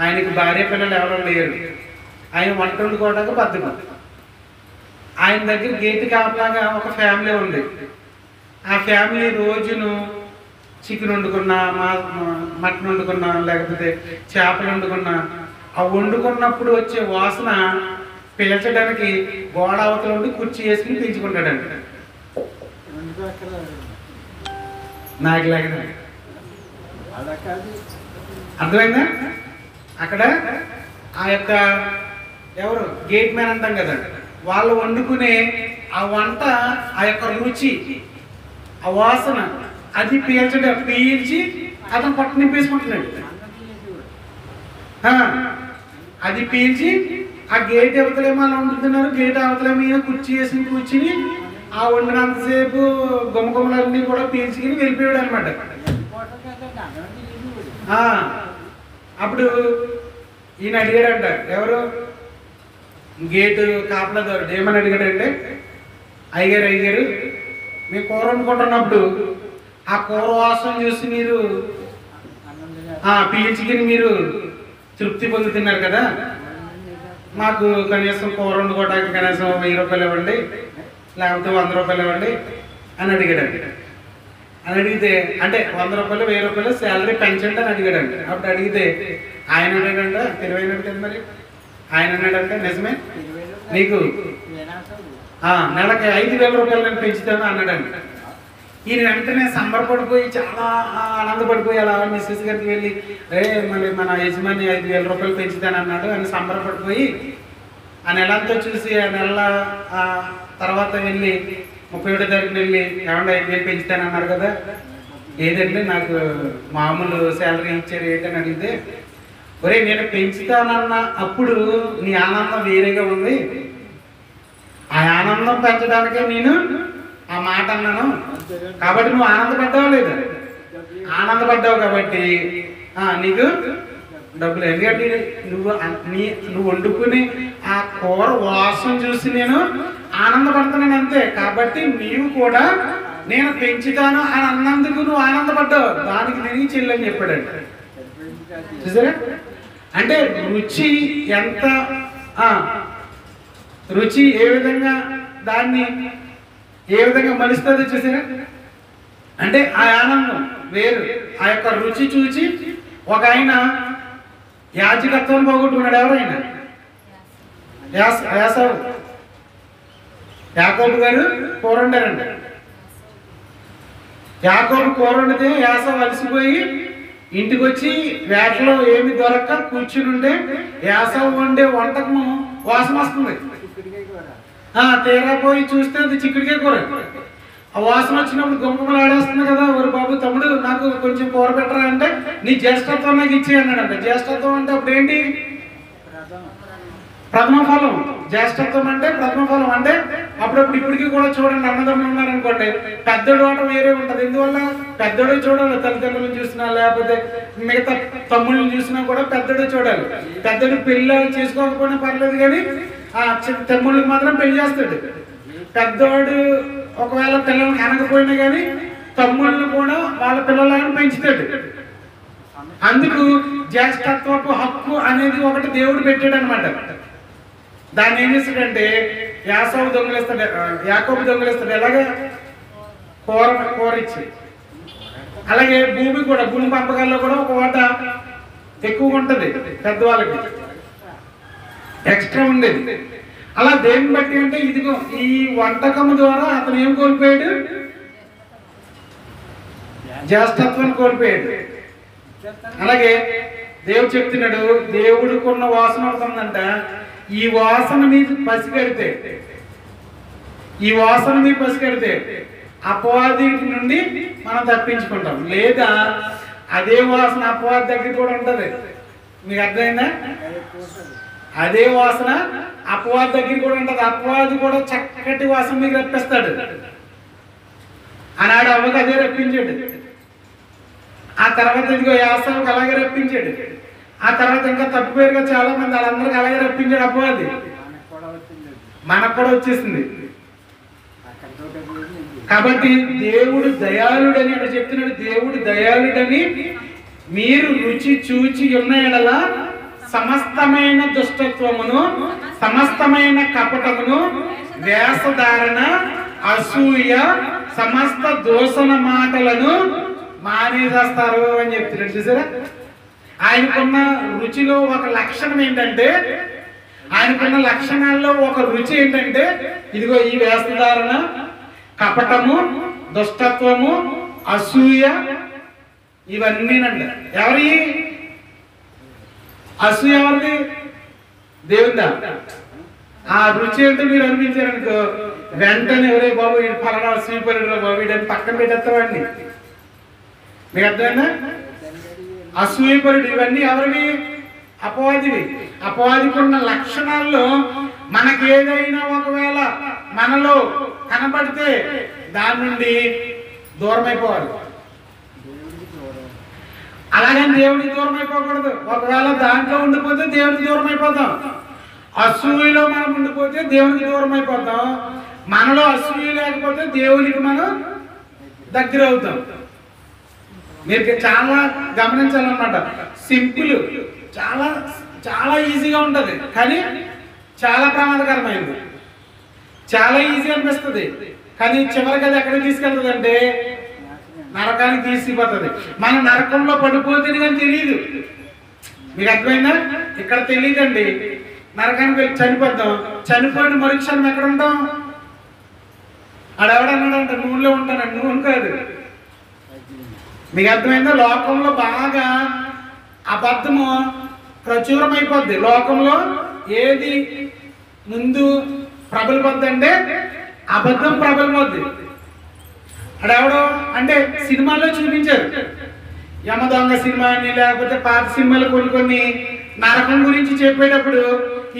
ఆయనకి భార్య పిల్లలు ఎవరో లేరు. ఆయన వంట వండుకోవడానికి బద్ధకం. ఆయన దగ్గర గేటు కాపలాగా ఒక ఫ్యామిలీ ఉంది. ఆ ఫ్యామిలీ రోజును చికెన్ వండుకున్నా, మటన్ వండుకున్నా, లేకపోతే చేపలు వండుకున్నా, ఆ వండుకున్నప్పుడు వచ్చే వాసన పీల్చడానికి గోడ అవతల ఉండి కుర్చీ వేసుకుని పీల్చుకుంటాడంట. నాకు లాగా అర్థమైందా? అక్కడ ఆ యొక్క ఎవరు గేట్ మ్యాన్ అంటాం కదా, వాళ్ళు వండుకునే ఆ వంట, ఆ యొక్క రుచి, ఆ వాసన అది పీల్చి అతను పట్టు నింపేసుకుంటున్నాడు. అది పీల్చి ఆ గేట్ అవతలేమో అలా వండుతున్నారు, గేట్ అవతలేమో కుర్చీ వేసి కూర్చుని ఆ వండినంతసేపు గుమ్మగుమ్మలన్నీ కూడా పీల్చుకుని వెళ్ళిపోయాడు అనమాట. అప్పుడు ఈయన అడిగాడంట, ఎవరు గేటు కాపలాదారుడు ఏమని అడిగాడంటే, అయ్యారు మీ కూర వండుకుంటున్నప్పుడు ఆ కూర వాసన చూసి మీరు పీల్చుకుని మీరు తృప్తి పొందుతున్నారు కదా, మాకు కనీసం కూర వండుకోవడానికి కనీసం 1000 రూపాయలు ఇవ్వండి, లేకపోతే 100 రూపాయలు ఇవ్వండి అని అడిగాడండి. అని అడిగితే, అంటే 100 రూపాయలు 1000 రూపాయలు శాలరీ పెంచండి అని అడిగాడండి. అప్పుడు అడిగితే ఆయన అన్నాడంట, తెలివైనట్టు కదా మరి, ఆయన అన్నాడంటే, నిజమే నీకు నెలకి 5000 రూపాయలు నేను పెంచుతాను అన్నాడండి. ఈయన వెంటనే సంబరపడిపోయి చాలా ఆనందపడిపోయి అలా మిస్సెస్ గారికి వెళ్ళి, మళ్ళీ మన యజమాని 5000 రూపాయలు పెంచుతాను అన్నాడు అని సంబరపడిపోయి ఆ నెలంతా చూసి ఆ నెల తర్వాత వెళ్ళి 31వ తారీఖున వెళ్ళి, ఏమంటే 5000 పెంచుతాను అన్నారు కదా, ఏదంటే నాకు మామూలు శాలరీ ఇచ్చారు ఏంటని అడిగితే, ఒరే నేను పెంచుతానన్న అప్పుడు నీ ఆనందం వేరేగా ఉంది, ఆ ఆనందం పెంచడానికే నేను ఆ మాట అన్నాను, కాబట్టి నువ్వు ఆనందపడ్డావు లేదా, ఆనందపడ్డావు కాబట్టి నీకు డబ్బులు. ఎందుకంటే నువ్వు వండుకుని ఆ కూర వాసన చూసి నేను ఆనందపడుతున్నాను అంతే, కాబట్టి నీవు కూడా నేను పెంచుతాను అని అన్నందుకు నువ్వు ఆనందపడ్డావు, దానికి తిరిగి చెల్లని చెప్పాడండి. చూసారా, అంటే రుచి ఎంత, రుచి ఏ విధంగా దాన్ని ఏ విధంగా మలుస్తుందో చూసారా. అంటే ఆ ఆనందం వేరు. ఆ యొక్క రుచి చూచి ఒక ఆయన యాజకత్వం పోగొట్టుకున్నాడు. ఎవరైనా యాకోబు గారు కూర వండారంట. యాకోబు కూర వండితే యాసవ్ అలసిపోయి ఇంటికి వచ్చి వేటలో ఏమి దొరక్క కూర్చుని ఉంటే యాసవ్ వండే వంటకము వాసన వస్తుంది. తీరా పోయి చూస్తే అది చిక్కుడికాయ కూర. ఆ వాసన వచ్చినప్పుడు గుమ్మలు ఆడేస్తుంది కదా, ఒరు బాబు తమ్ముడు నాకు కొంచెం కూర పెట్టరా అంటే, నీ జ్యేష్ఠత్వం నాకు ఇచ్చే అన్నాడంట. జ్యేష్ఠత్వం అంటే అప్పుడు ఏంటి, ప్రథమ ఫలం. జ్యేష్ఠత్వం అంటే ప్రథమ ఫలం. అంటే అప్పుడప్పుడు ఇప్పటికీ కూడా చూడండి, అన్నదమ్ములు ఉన్నారనుకోండి, పెద్దోడు ఆట వేరే ఉంటుంది. ఎందువల్ల పెద్దోడే చూడాలి, తల్లిదండ్రులను చూసినా లేకపోతే మిగతా తమ్ముళ్ళని చూసినా కూడా పెద్దోడే చూడాలి. పెద్దోడు పెళ్ళి చేసుకోకపోయినా పర్లేదు, కానీ తమ్ముళ్ళకి మాత్రం పెళ్లి చేస్తాడు. పెద్దవాడు ఒకవేళ పిల్లల్ని కనకపోయినా కానీ తమ్ముళ్ళని కూడా వాళ్ళ పిల్లలను పెంచుతాడు. అందుకు జ్యేష్ఠత్వపు హక్కు అనేది ఒకటి దేవుడు పెట్టాడు అనమాట. దాన్ని ఏం చేస్తాడంటే యాకోబు దొంగలిస్తాడు. ఎలాగా కూర ఇచ్చి. అలాగే భూమి కూడా, భూమి పంపకాల్లో కూడా ఒక వాట ఎక్కువగా ఉంటుంది, పెద్దవాళ్ళకి ఎక్స్ట్రా ఉండేది. అలా దేన్ని బట్టి అంటే, ఇదిగో ఈ వంటకం ద్వారా అతను ఏం కోల్పోయాడు, జ్యేష్ఠత్వాన్ని కోల్పోయాడు. అలాగే దేవుడు చెప్తున్నాడు, దేవుడికున్న వాసన అవుతుందంట. ఈ వాసన మీద పసిగడితే అపవాది నుండి మనం తప్పించుకుంటాం. లేదా అదే వాసన అపవాది దగ్గర కూడా ఉంటది. మీకు అర్థమైందా? అదే వాసన అపవాది దగ్గర కూడా ఉంటది. అపవాది కూడా చక్కటి వాసన మీకు రప్పిస్తాడు. ఆనాడు అవ్వకు అదే రప్పించాడు. ఆ తర్వాత ఇదిగో యాసవుకి అలాగే రప్పించాడు. ఆ తర్వాత ఇంకా తప్పిపోయారుగా చాలా మంది, వాళ్ళందరికీ అలాగే రప్పించాడు అపవాది. మనకు కూడా వచ్చేసింది. కాబట్టి దేవుడు దయాళుడని అక్కడ చెప్తున్నాడు. దేవుడు దయాళుడని మీరు రుచి చూచి ఉన్న ఎడల సమస్తమైన దుష్టత్వమును, సమస్తమైన కపటమును, వేషధారణ, అసూయ, సమస్త దోషణ మాటలను మానేసేస్తారు అని చెప్తున్నాడు. చూసారా, ఆయనకున్న రుచిలో ఒక లక్షణం ఏంటంటే, ఆయనకున్న లక్షణాల్లో ఒక రుచి ఏంటంటే, ఇదిగో ఈ వేషధారణ, కపటము, దుష్టత్వము, అసూయ, ఇవన్నీనండి. ఎవరి అసూయ? ఎవరిది? దేవుందా? ఆ రుచి అంటే మీరు అనిపించారనుకో, వెంటనే ఎవరే బాబు ఈ ఫలానా అసూయపరుడు బాబు వీడని పక్కన పెట్టేస్తామండి. మీకు అర్థమైందా? అసూయపరుడు ఇవన్నీ ఎవరివి? అపవాదివి. అపవాదికి ఉన్న లక్షణాల్లో మనకి ఏదైనా ఒకవేళ మనలో కనబడితే దాని నుండి దూరం అయిపోవాలి. అలాగని దేవుడికి దూరం అయిపోకూడదు. ఒకవేళ దాంట్లో ఉండిపోతే దేవుడికి దూరం అయిపోతాం. అసూయలో మనం ఉండిపోతే దేవునికి దూరం అయిపోతాం, మనలో అసూయ లేకపోతే దేవునికి మనం దగ్గర అవుతాం. మీరు చాలా గమనించాలన్నమాట. సింపుల్, చాలా చాలా ఈజీగా ఉంటుంది, కానీ చాలా ప్రమాదకరమైనది. చాలా ఈజీ అనిపిస్తుంది, కానీ చివరికి అది ఎక్కడికి తీసుకెళ్తుంది అంటే నరకానికి తీసుకుపోతుంది. మనం నరకంలో పడిపోతుంది కానీ తెలియదు. మీకు అర్థమైందా? ఇక్కడ తెలియదండి. నరకానికి వెళ్ళి చనిపోద్దాం, చనిపోయిన మరుక్షణం ఎక్కడ ఉంటాం? ఆడెవడన్నాడంట నూనెలో ఉంటానండి. నూనె కాదు. మీకు అర్థమైందా? లోకంలో బాగా అబద్ధము ప్రచురం అయిపోద్ది. లోకంలో ఏది ముందు ప్రబలిపోద్ది అంటే అబద్ధం ప్రబలిపోద్ది. అడెవడో అంటే సినిమాల్లో చూపించారు, యమ దొంగ సినిమా అని, లేకపోతే పాత సినిమాలు కొన్ని నరకం గురించి చెప్పేటప్పుడు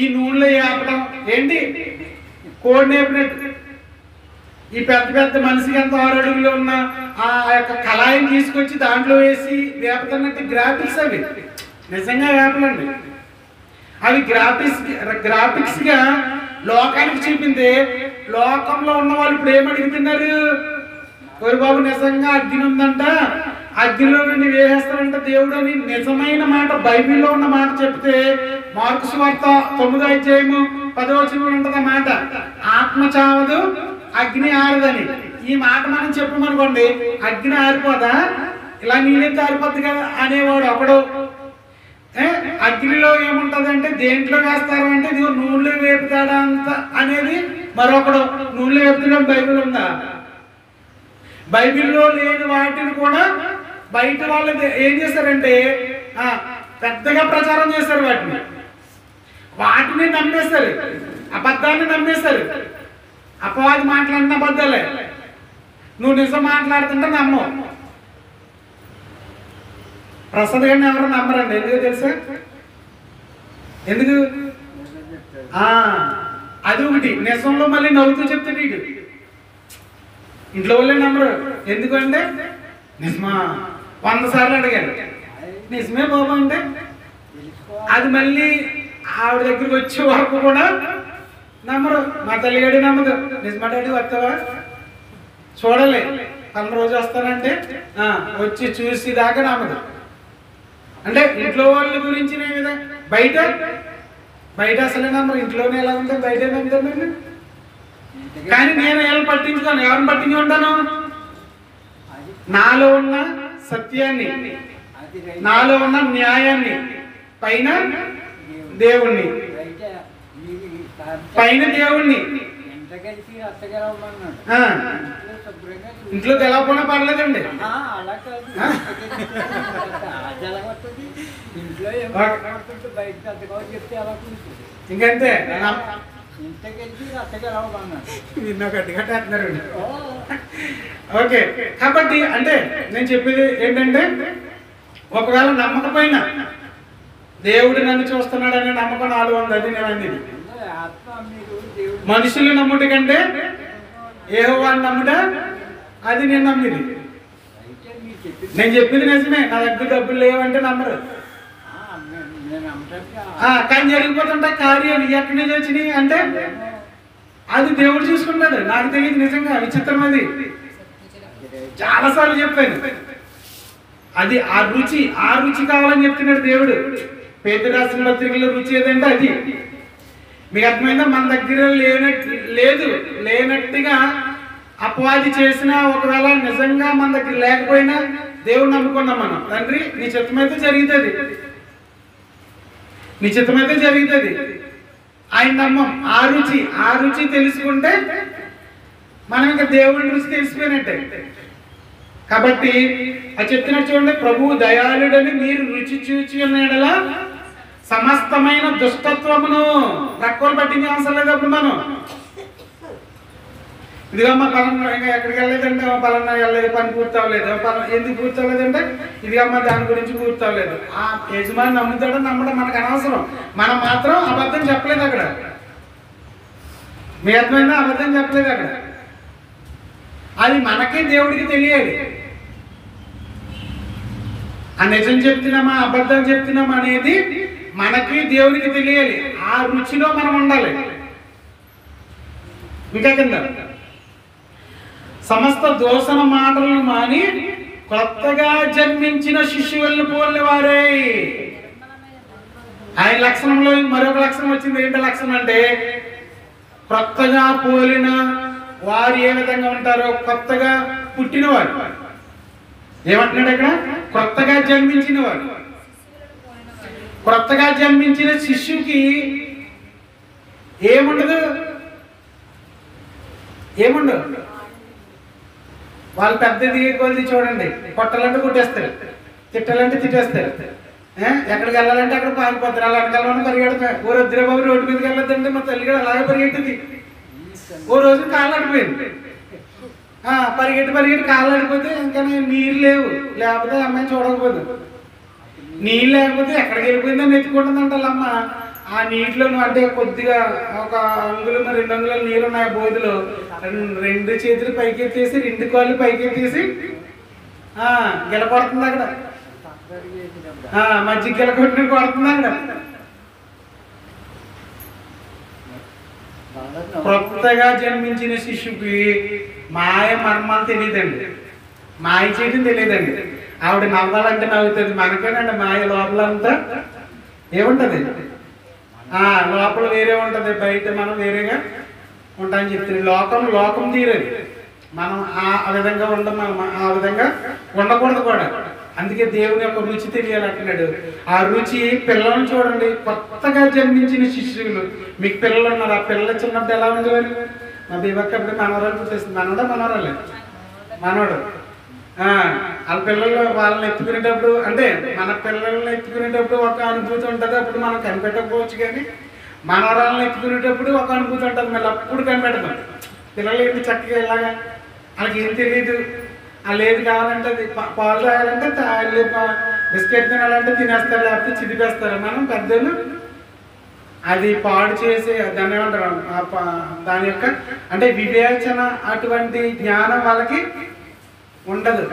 ఈ నూనెలో వేపడం ఏంటి, కోడి నేపినట్టు. ఈ పెద్ద పెద్ద మనిషికి ఎంత 6 అడుగులో ఉన్న ఆ యొక్క కళాయిని తీసుకొచ్చి దాంట్లో వేసి వేపుతున్నట్టు గ్రాఫిక్స్. అవి నిజంగా వేపలండి. అవి గ్రాఫిక్స్ గా లోకానికి చూపిందే. లోకంలో ఉన్న వాళ్ళు ఇప్పుడు ఏమడుగుతున్నారు? ఓరి బాబు నిజంగా అగ్ని ఉందంట, అగ్నిలో నుండి వేసేస్తారంట దేవుడు అని నిజమైన మాట బైబిల్లో ఉన్న మాట చెప్తే, మార్కు సువార్త 9వ అధ్యాయము 10వ వచనంలో ఉంటది ఆ మాట, ఆత్మ చావదు అగ్ని ఆరదని. ఈ మాట మనం చెప్పమనుకోండి, అగ్ని ఆరిపోదా? ఇలా నీళ్ళెత్తి ఆరిపోద్ది కదా అనేవాడు ఒకడు. అగ్నిలో ఏముంటది అంటే దేంట్లో వేస్తారు అంటే ఇదిగో నూనెలో వేపుతాడా అంత అనేది మరొకడు. నూనెలో వేపుతాడు బైబిల్ ఉందా? బైబిల్లో లేని వాటిని కూడా బయట వాళ్ళు ఏం చేశారంటే పెద్దగా ప్రచారం చేశారు. వాటిని నమ్మేస్తారు, అబద్ధాన్ని నమ్మేస్తారు. అపవాది మాట్లాడిన అబద్ధాలే, నువ్వు నిజం మాట్లాడుతుంటే నమ్మవు. ప్రసాద్ గారిని ఎవరు నమ్మరండి. ఎందుకు తెలుసా? ఎందుకు? అది ఒకటి. నిజంలో మళ్ళీ నవ్వుతూ చెప్తాడు వీడు. ఇంట్లో వాళ్ళే నమ్మరు. ఎందుకంటే నిజమా 100 సార్లు అడిగారు, నిజమే బాబు అంటే అది మళ్ళీ ఆవిడ దగ్గరికి వచ్చే వరకు కూడా నమ్మరు. మా తల్లిగాడి నమ్మదు. నిజమా డాడీ వస్తావా? చూడాలి, 10 రోజు వస్తానంటే వచ్చి చూసి దాకా నమ్మదు. అంటే ఇంట్లో వాళ్ళ గురించి బయట అసలే నమ్మరు. ఇంట్లోనే ఎలా ఉంటుంది, బయట నమ్ముతాను. కానీ నేను ఎవరు పట్టించుకోను. ఎవరిని పట్టించుకుంటాను? నాలో ఉన్న సత్యాన్ని, నాలో ఉన్న న్యాయాన్ని, పైన దేవుణ్ణి, పైన దేవుణ్ణి. ఇంట్లో గెలవకుండా పర్లేదండి. ఇంకంతే. ఓకే, కాబట్టి అంటే నేను చెప్పేది ఏంటంటే, ఒకవేళ నమ్మకపోయినా దేవుడు నన్ను చూస్తున్నాడనే నమ్మకం నాలో ఉంది. అది నేను అనేది. మనుషులు నమ్ముట కంటే యెహోవాను నమ్ముట అది నేను నమ్మిది. నేను చెప్పింది నిజమే. నా దగ్గర డబ్బులు లేవంటే నమ్మరు. కానీ జరిగిపోతుంటా కార్యాలు ఎక్కడి నుంచి వచ్చినాయి అంటే అది దేవుడు చూసుకుంటాడు. నాకు తెలియదు. నిజంగా విచిత్రం. అది చాలాసార్లు చెప్పాను. అది ఆ రుచి కావాలని చెప్తున్నాడు దేవుడు. పేతురు రాసిన పత్రికలో రుచి ఏదంటే అది. మీకు అర్థమైందా? మన దగ్గర లేనట్టుగా అపవాది చేసినా, ఒకవేళ నిజంగా మన దగ్గర లేకపోయినా దేవుడు నమ్ముకున్నాం మనం. తండ్రి నీ చిత్తమైతే జరుగుతుంది, నీ చిత్తమైతే జరుగుతుంది. ఆయన నమ్మం. ఆ రుచి తెలుసుకుంటే మనం ఇంకా దేవుడి రుచి తెలిసిపోయినట్టే. కాబట్టి అది చెప్తున్నట్టు చూడండి, ప్రభువు దయాళుడని మీరు రుచి చూచి ఉన్నాడలా సమస్తమైన దుష్టత్వమును ప్రక్కలు పట్టించే అవసరం లేదు. అప్పుడు మనం ఇదిగా మా పలానా ఇంకా ఎక్కడికి వెళ్ళలేదంటే పలానా వెళ్ళలేదు, పని పూర్తి అవ్వలేదు. ఎందుకు పూర్తి అవ్వలేదంటే ఇదిగా మా దాని గురించి పూర్తి అవ్వలేదు. ఆ యజమాని నమ్ముతాడో నమ్మడం మనకు అనవసరం. మనం మాత్రం అబద్ధం చెప్పలేదు అక్కడ. మీ అర్థమైందా? అబద్ధం చెప్పలేదు అక్కడ. అది మనకే దేవుడికి తెలియాలి. ఆ నిజం చెప్తున్నామా అబద్ధం చెప్తున్నామా అనేది మనకి దేవునికి తెలియాలి, ఆ రుచిలో మనం ఉండాలి. ఇంకా కింద సమస్త దోషణ మాటలను మాని కొత్తగా జన్మించిన శిశువులను పోలిన వారే. ఆయన లక్షణంలో మరొక లక్షణం వచ్చింది. ఏంటో లక్షణం అంటే కొత్తగా పోలిన వారు ఏ విధంగా ఉంటారో, కొత్తగా పుట్టినవారు. ఏమంటున్నాడు ఇక్కడ? కొత్తగా జన్మించిన వారు. కొత్తగా జన్మించిన శిశువుకి ఏముండదు, ఏముండదు. వాళ్ళు పెద్దది కొద్ది చూడండి, కొట్టాలంటే కొట్టేస్తారు, తిట్టాలంటే తిట్టేస్తారు, ఎక్కడికి వెళ్ళాలంటే అక్కడ పారిపోతారు. అలా వెళ్ళాలని పరిగెడతారు. ఓ వద్దురా బాబు రోడ్డు మీదకి వెళ్ళొద్దంటే మా తల్లి కూడా అలాగే పరిగెట్టింది. ఓ రోజు కాళ్ళు ఆడిపోయింది. పరిగెట్టి పరిగెట్టి కాళ్ళు ఆడిపోతే ఇంకా నీళ్ళు లేవు, లేకపోతే అమ్మాయిని చూడకపోదు. నీళ్ళు లేకపోతే ఎక్కడికి వెళ్ళిపోయిందని ఎత్తుకుంటుందంట అమ్మ. ఆ నీటిలో అంటే కొద్దిగా ఒక అంగుళం 2 అంగుళాలు నీళ్ళు ఉన్నాయి బోధిలో. 2 చేతులు పైకెత్తేసి 2 కాళ్ళు పైకెత్తేసి గెలపడుతుంది అక్కడ. మజ్జిగ గెలకొట్టిన కొడుతుంది అక్కడ. కొత్తగా జన్మించిన శిశువుకి మాయ మర్మాలు తెలియదండి, మాయ చేయడం తెలియదండి. ఆవిడ నవ్వాలంటే నవ్వుతుంది. మనకేనండి మాయ లోపలంతా ఏముంటది, లోపల వేరే ఉంటది, బయట మనం వేరేగా ఉంటామని చెప్తుంది. లోకం తీరేది. మనం ఆ విధంగా ఆ విధంగా ఉండకూడదు కూడా. అందుకే దేవుని యొక్క రుచి తెలియాలంటున్నాడు. ఆ రుచి పిల్లలను చూడండి, కొత్తగా జన్మించిన శిశువులు. మీకు పిల్లలు ఉన్నారు, ఆ పిల్లలు చిన్నప్పుడు ఎలా ఉండేవారు? మా బీబక్క అప్పుడు మనవరాలు గుర్తొస్తుంది. మనవరాలే మనవడు. వాళ్ళ పిల్లలు వాళ్ళని ఎత్తుకునేటప్పుడు, అంటే మన పిల్లల్ని ఎత్తుకునేటప్పుడు ఒక అనుభూతి ఉంటుంది, అప్పుడు మనం కనిపెట్టకపోవచ్చు. కానీ మనవరాలను ఎత్తుకునేటప్పుడు ఒక అనుభూతి ఉంటుంది, మళ్ళీ అప్పుడు కనిపెడతాం. పిల్లలు ఏంటి చక్కగా ఇలాగా, వాళ్ళకి ఏం తెలియదు. వాళ్ళు ఏది కావాలంటే అది, పాలు తాగాలంటే బిస్కెట్ తినాలంటే తినేస్తారు, లేకపోతే చిదిపేస్తారు. మనం పెద్దలు అది పాడు చేసి దాన్ని ఏమంటారు, దాని యొక్క అంటే వివేచన అటువంటి జ్ఞానం వాళ్ళకి ఉండదు.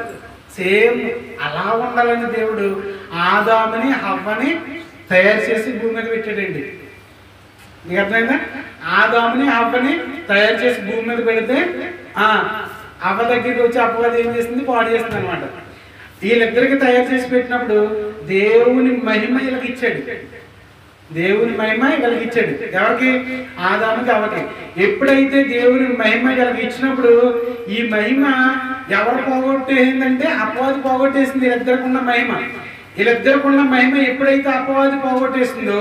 సేమ్ అలా ఉండాలని దేవుడు ఆదాముని హవ్వని తయారు చేసి భూమి మీద పెట్టాడండి. మీకు అర్థమైందా? ఆదాముని హవ్వని తయారు చేసి భూమి మీద పెడితే అవ్వ దగ్గరికి వచ్చి అపవాది ఏం చేస్తుంది, పాడు చేస్తుంది అనమాట. వీళ్ళిద్దరికి తయారు చేసి పెట్టినప్పుడు దేవుని మహిమ వీళ్ళకి ఇచ్చాడు. దేవుని మహిమ వీళ్ళకి ఇచ్చాడు. ఎవరికి? ఆదాముకి అవ్వకి. ఎప్పుడైతే దేవుని మహిమ వీళ్ళకి ఇచ్చినప్పుడు ఈ మహిమ ఎవరు పోగొట్టేసిందంటే అపవాది పోగొట్టేసింది. వీళ్ళిద్దరికున్న మహిమ, వీళ్ళిద్దరికున్న మహిమ ఎప్పుడైతే అపవాది పోగొట్టేసిందో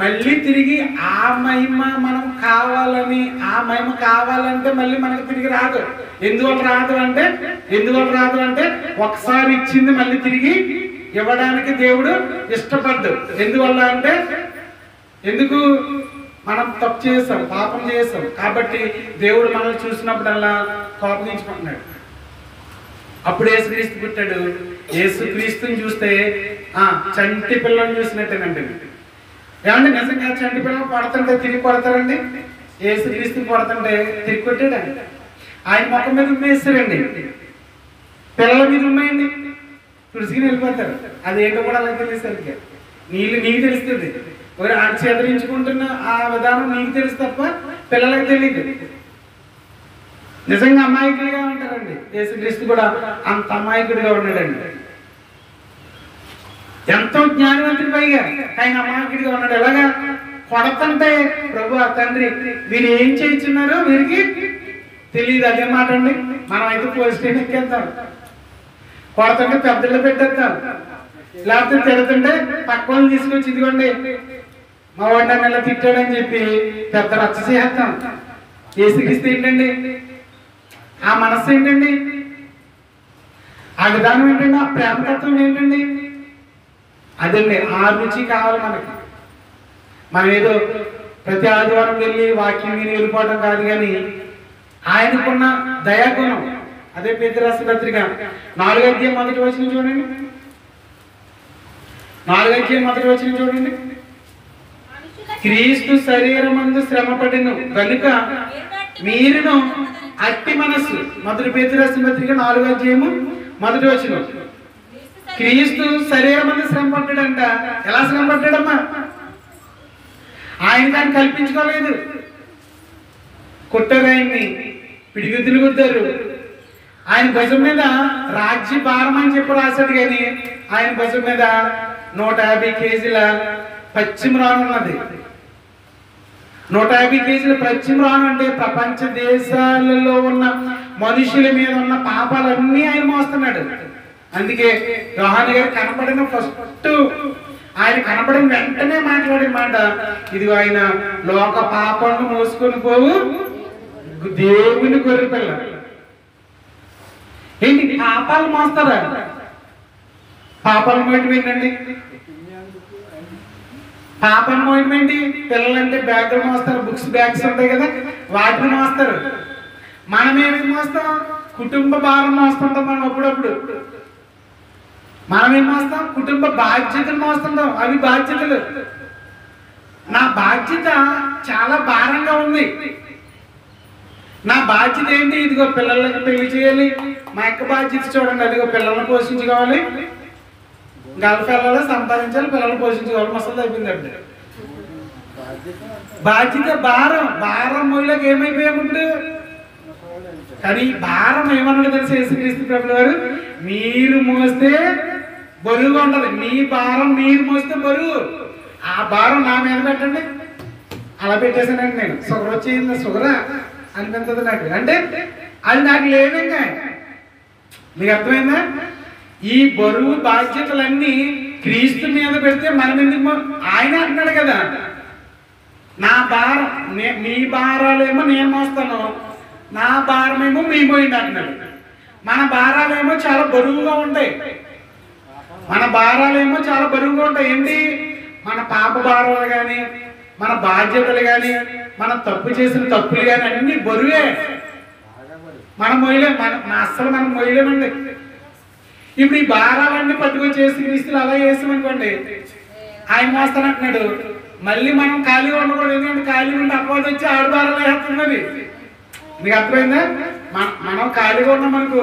మళ్ళీ తిరిగి ఆ మహిమ మనం కావాలని, ఆ మహిమ కావాలంటే మళ్ళీ మనకు తిరిగి రాదు. ఎందువల్ల రాదు అంటే ఒకసారి ఇచ్చింది మళ్ళీ తిరిగి ఇవ్వడానికి దేవుడు ఇష్టపడ్డు. ఎందువల్ల అంటే ఎందుకు? మనం తప్పు చేస్తాం, పాపం చేస్తాం. కాబట్టి దేవుడు మనల్ని చూసినప్పుడల్లా కోపగించుకుంటున్నాడు. అప్పుడు యేసుక్రీస్తు పుట్టాడు. యేసుక్రీస్తుని చూస్తే చంటి పిల్లల్ని చూసినట్టేనండి. ఏమంటే నిజంగా చంటి పిల్లలు కొడుతుంటే తిరిగి కొడతారండి? యేసుక్రీస్తుని కొడుతుంటే తిరిగి కొట్టాడండి. ఆయన మొక్క మీద ఉమ్మేస్తారండి, పిల్లల మీద ఉమ్మేయండి, తుడిసికి వెళ్ళిపోతారు. అదేంటో కూడా అలాగే తెలిసేసరికి నీకు తెలుస్తుంది. ఆడు చెదరించుకుంటున్న ఆ విధానం నీకు తెలుసు తప్ప పిల్లలకు తెలియదు. నిజంగా అమాయకుడిగా ఉంటారండి. యేసుక్రీస్తు కూడా అంత అమాయకుడిగా ఉన్నాడండి. ఎంతో జ్ఞానవంతుడి పైగా ఆయన అమాయకుడిగా ఉన్నాడు. ఎలాగా? కొడతంటే ప్రభు తండ్రి వీరు ఏం చేయించున్నారో వీరికి తెలియదు. అదే మాట అండి. మనం అయితే పోలీస్ స్టేషన్ ఎక్కేస్తాం, కొడతంటే పెద్దలు పెట్టేస్తాం, లేకపోతే తిడుతుంటే పక్కన తీసుకొచ్చి ఇదిగోండి మా వాడిని నన్ను ఇలా తిట్టాడని చెప్పి పెద్ద రచ్చ చేస్తాం. యేసుక్రీస్తు ఏంటండి? ఆ మనస్సు ఏంటండి? ఆ విధానం ఏంటండి? ఆ ప్రేమతత్వం ఏంటండి? అదండి. ఆ రుచి కావాలి మనకి. మనం ఏదో ప్రతి ఆదివారం వెళ్ళి వాక్యం విని వెళ్ళిపోవడం కాదు, కానీ ఆయనకున్న దయాగుణం. అదే పేతురు రాసిన పత్రిక 4వ అధ్యాయం 1వ వచనం చూడండి. 4వ అధ్యాయం 1వ వచనం చూడండి. క్రీస్తు శరీరమందు శ్రమపడిను కనుక మీరును అట్టి మనస్సు. 1 పేతురు రాసిన పత్రిక 4వ అధ్యాయము 1వ వచనం. క్రీస్తు శరీరం మీద శ్రమ పడ్డాడంట. ఎలా శ్రమ పడ్డాడమ్మా? ఆయన దాన్ని కల్పించుకోలేదు. కొట్టారు ఆయన్ని, పిడిగుద్దులు కొట్టారు. ఆయన భుజం మీద రాజ్య భారం అని చెప్పి రాశాడు, కానీ ఆయన భుజం మీద 150 కేజీల పశ్చిమ రాను ఉన్నది. 150 కేజీల పశ్చిమ రాను అంటే ప్రపంచ దేశాలలో ఉన్న మనుషుల మీద ఉన్న పాపాలన్నీ ఆయన మోస్తున్నాడు. అందుకే యోహాను గారు కనపడిన ఫస్ట్, ఆయన కనపడిన వెంటనే మాట్లాడిన మాట, ఇదిగో ఆయన లోక పాపాలను మోసుకొని పోవు దేవుని గొర్రె పిల్ల. ఏంటి పాపాలు మోస్తారా? పాపాలు మోయటం ఏంటండి? పాపాలు మోయటం ఏంటి? పిల్లలంటే బ్యాగులు మోస్తారు, బుక్స్ బ్యాగ్స్ ఉంటాయి కదా, వాటిని మోస్తారు. మనం ఏమి మోస్తాం? కుటుంబ భారం మోస్తుంటాం. మనం అప్పుడప్పుడు మనం ఏం మోస్తాం? కుటుంబ బాధ్యతలు మోస్తుంటాం. అవి బాధ్యతలు. నా బాధ్యత చాలా భారంగా ఉంది. నా బాధ్యత ఏంటి? ఇదిగో పిల్లలకి పెళ్లి చేయాలి. మా యొక్క బాధ్యత చూడండి, అదిగో పిల్లల్ని పోషించుకోవాలి, గల్ఫ్ వెళ్ళాలి, సంపాదించాలి, పిల్లల్ని పోషించుకోవాలి. మసలు అయిపోయిందండి బాధ్యత. భారం భారం మొయ్యలోకి ఏమైపోయాముంటు. కానీ భారం ఏమన్నాడు తెలిసి యేసుక్రీస్తు ప్రభువు వారు, మీరు మోస్తే బరువుగా ఉంటది. మీ భారం మీరు మోస్తే బరువు. ఆ భారం నా మీద పెట్టండి. అలా పెట్టేసానండి నేను. షుగర్ వచ్చేయింది, షుగరా అనిపించదు నాకు. అంటే అది నాకు లేదంగా. మీకు అర్థమైందా? ఈ బరువు బాధ్యతలన్నీ క్రీస్తు మీద పెడితే మనం ఎందుకు? ఆయన అంటున్నాడు కదా, నా భారం మీ భారాలేమో నేను మోస్తాను, నా భారమేమో మీ పోయింది అంటున్నాడు. మన భారాలేమో చాలా బరువుగా ఉంటాయి. మన భారాలేమో చాలా బరువుగా ఉంటాయి. ఏంటి? మన పాప భారాలు కానీ, మన బాధ్యతలు కానీ, మనం తప్పు చేసిన తప్పులు కానీ అన్ని బరువే. మనం మొయ్యలేం. అస్సలు మనం మొయ్యలేమండి. ఇప్పుడు ఈ భారాలన్నీ పట్టుకొని చేసి క్రీస్తులు అలా చేసామనుకోండి, ఆయన మోస్తానంటున్నాడు. మళ్ళీ మనం ఖాళీగా ఉండకూడదు. ఎందుకంటే ఖాళీ ఉండి అపవాదం వచ్చి ఆడు భారాలు వేస్తున్నది. మీకు అర్థమైందా? మనం ఖాళీగా ఉన్నాం మనకు,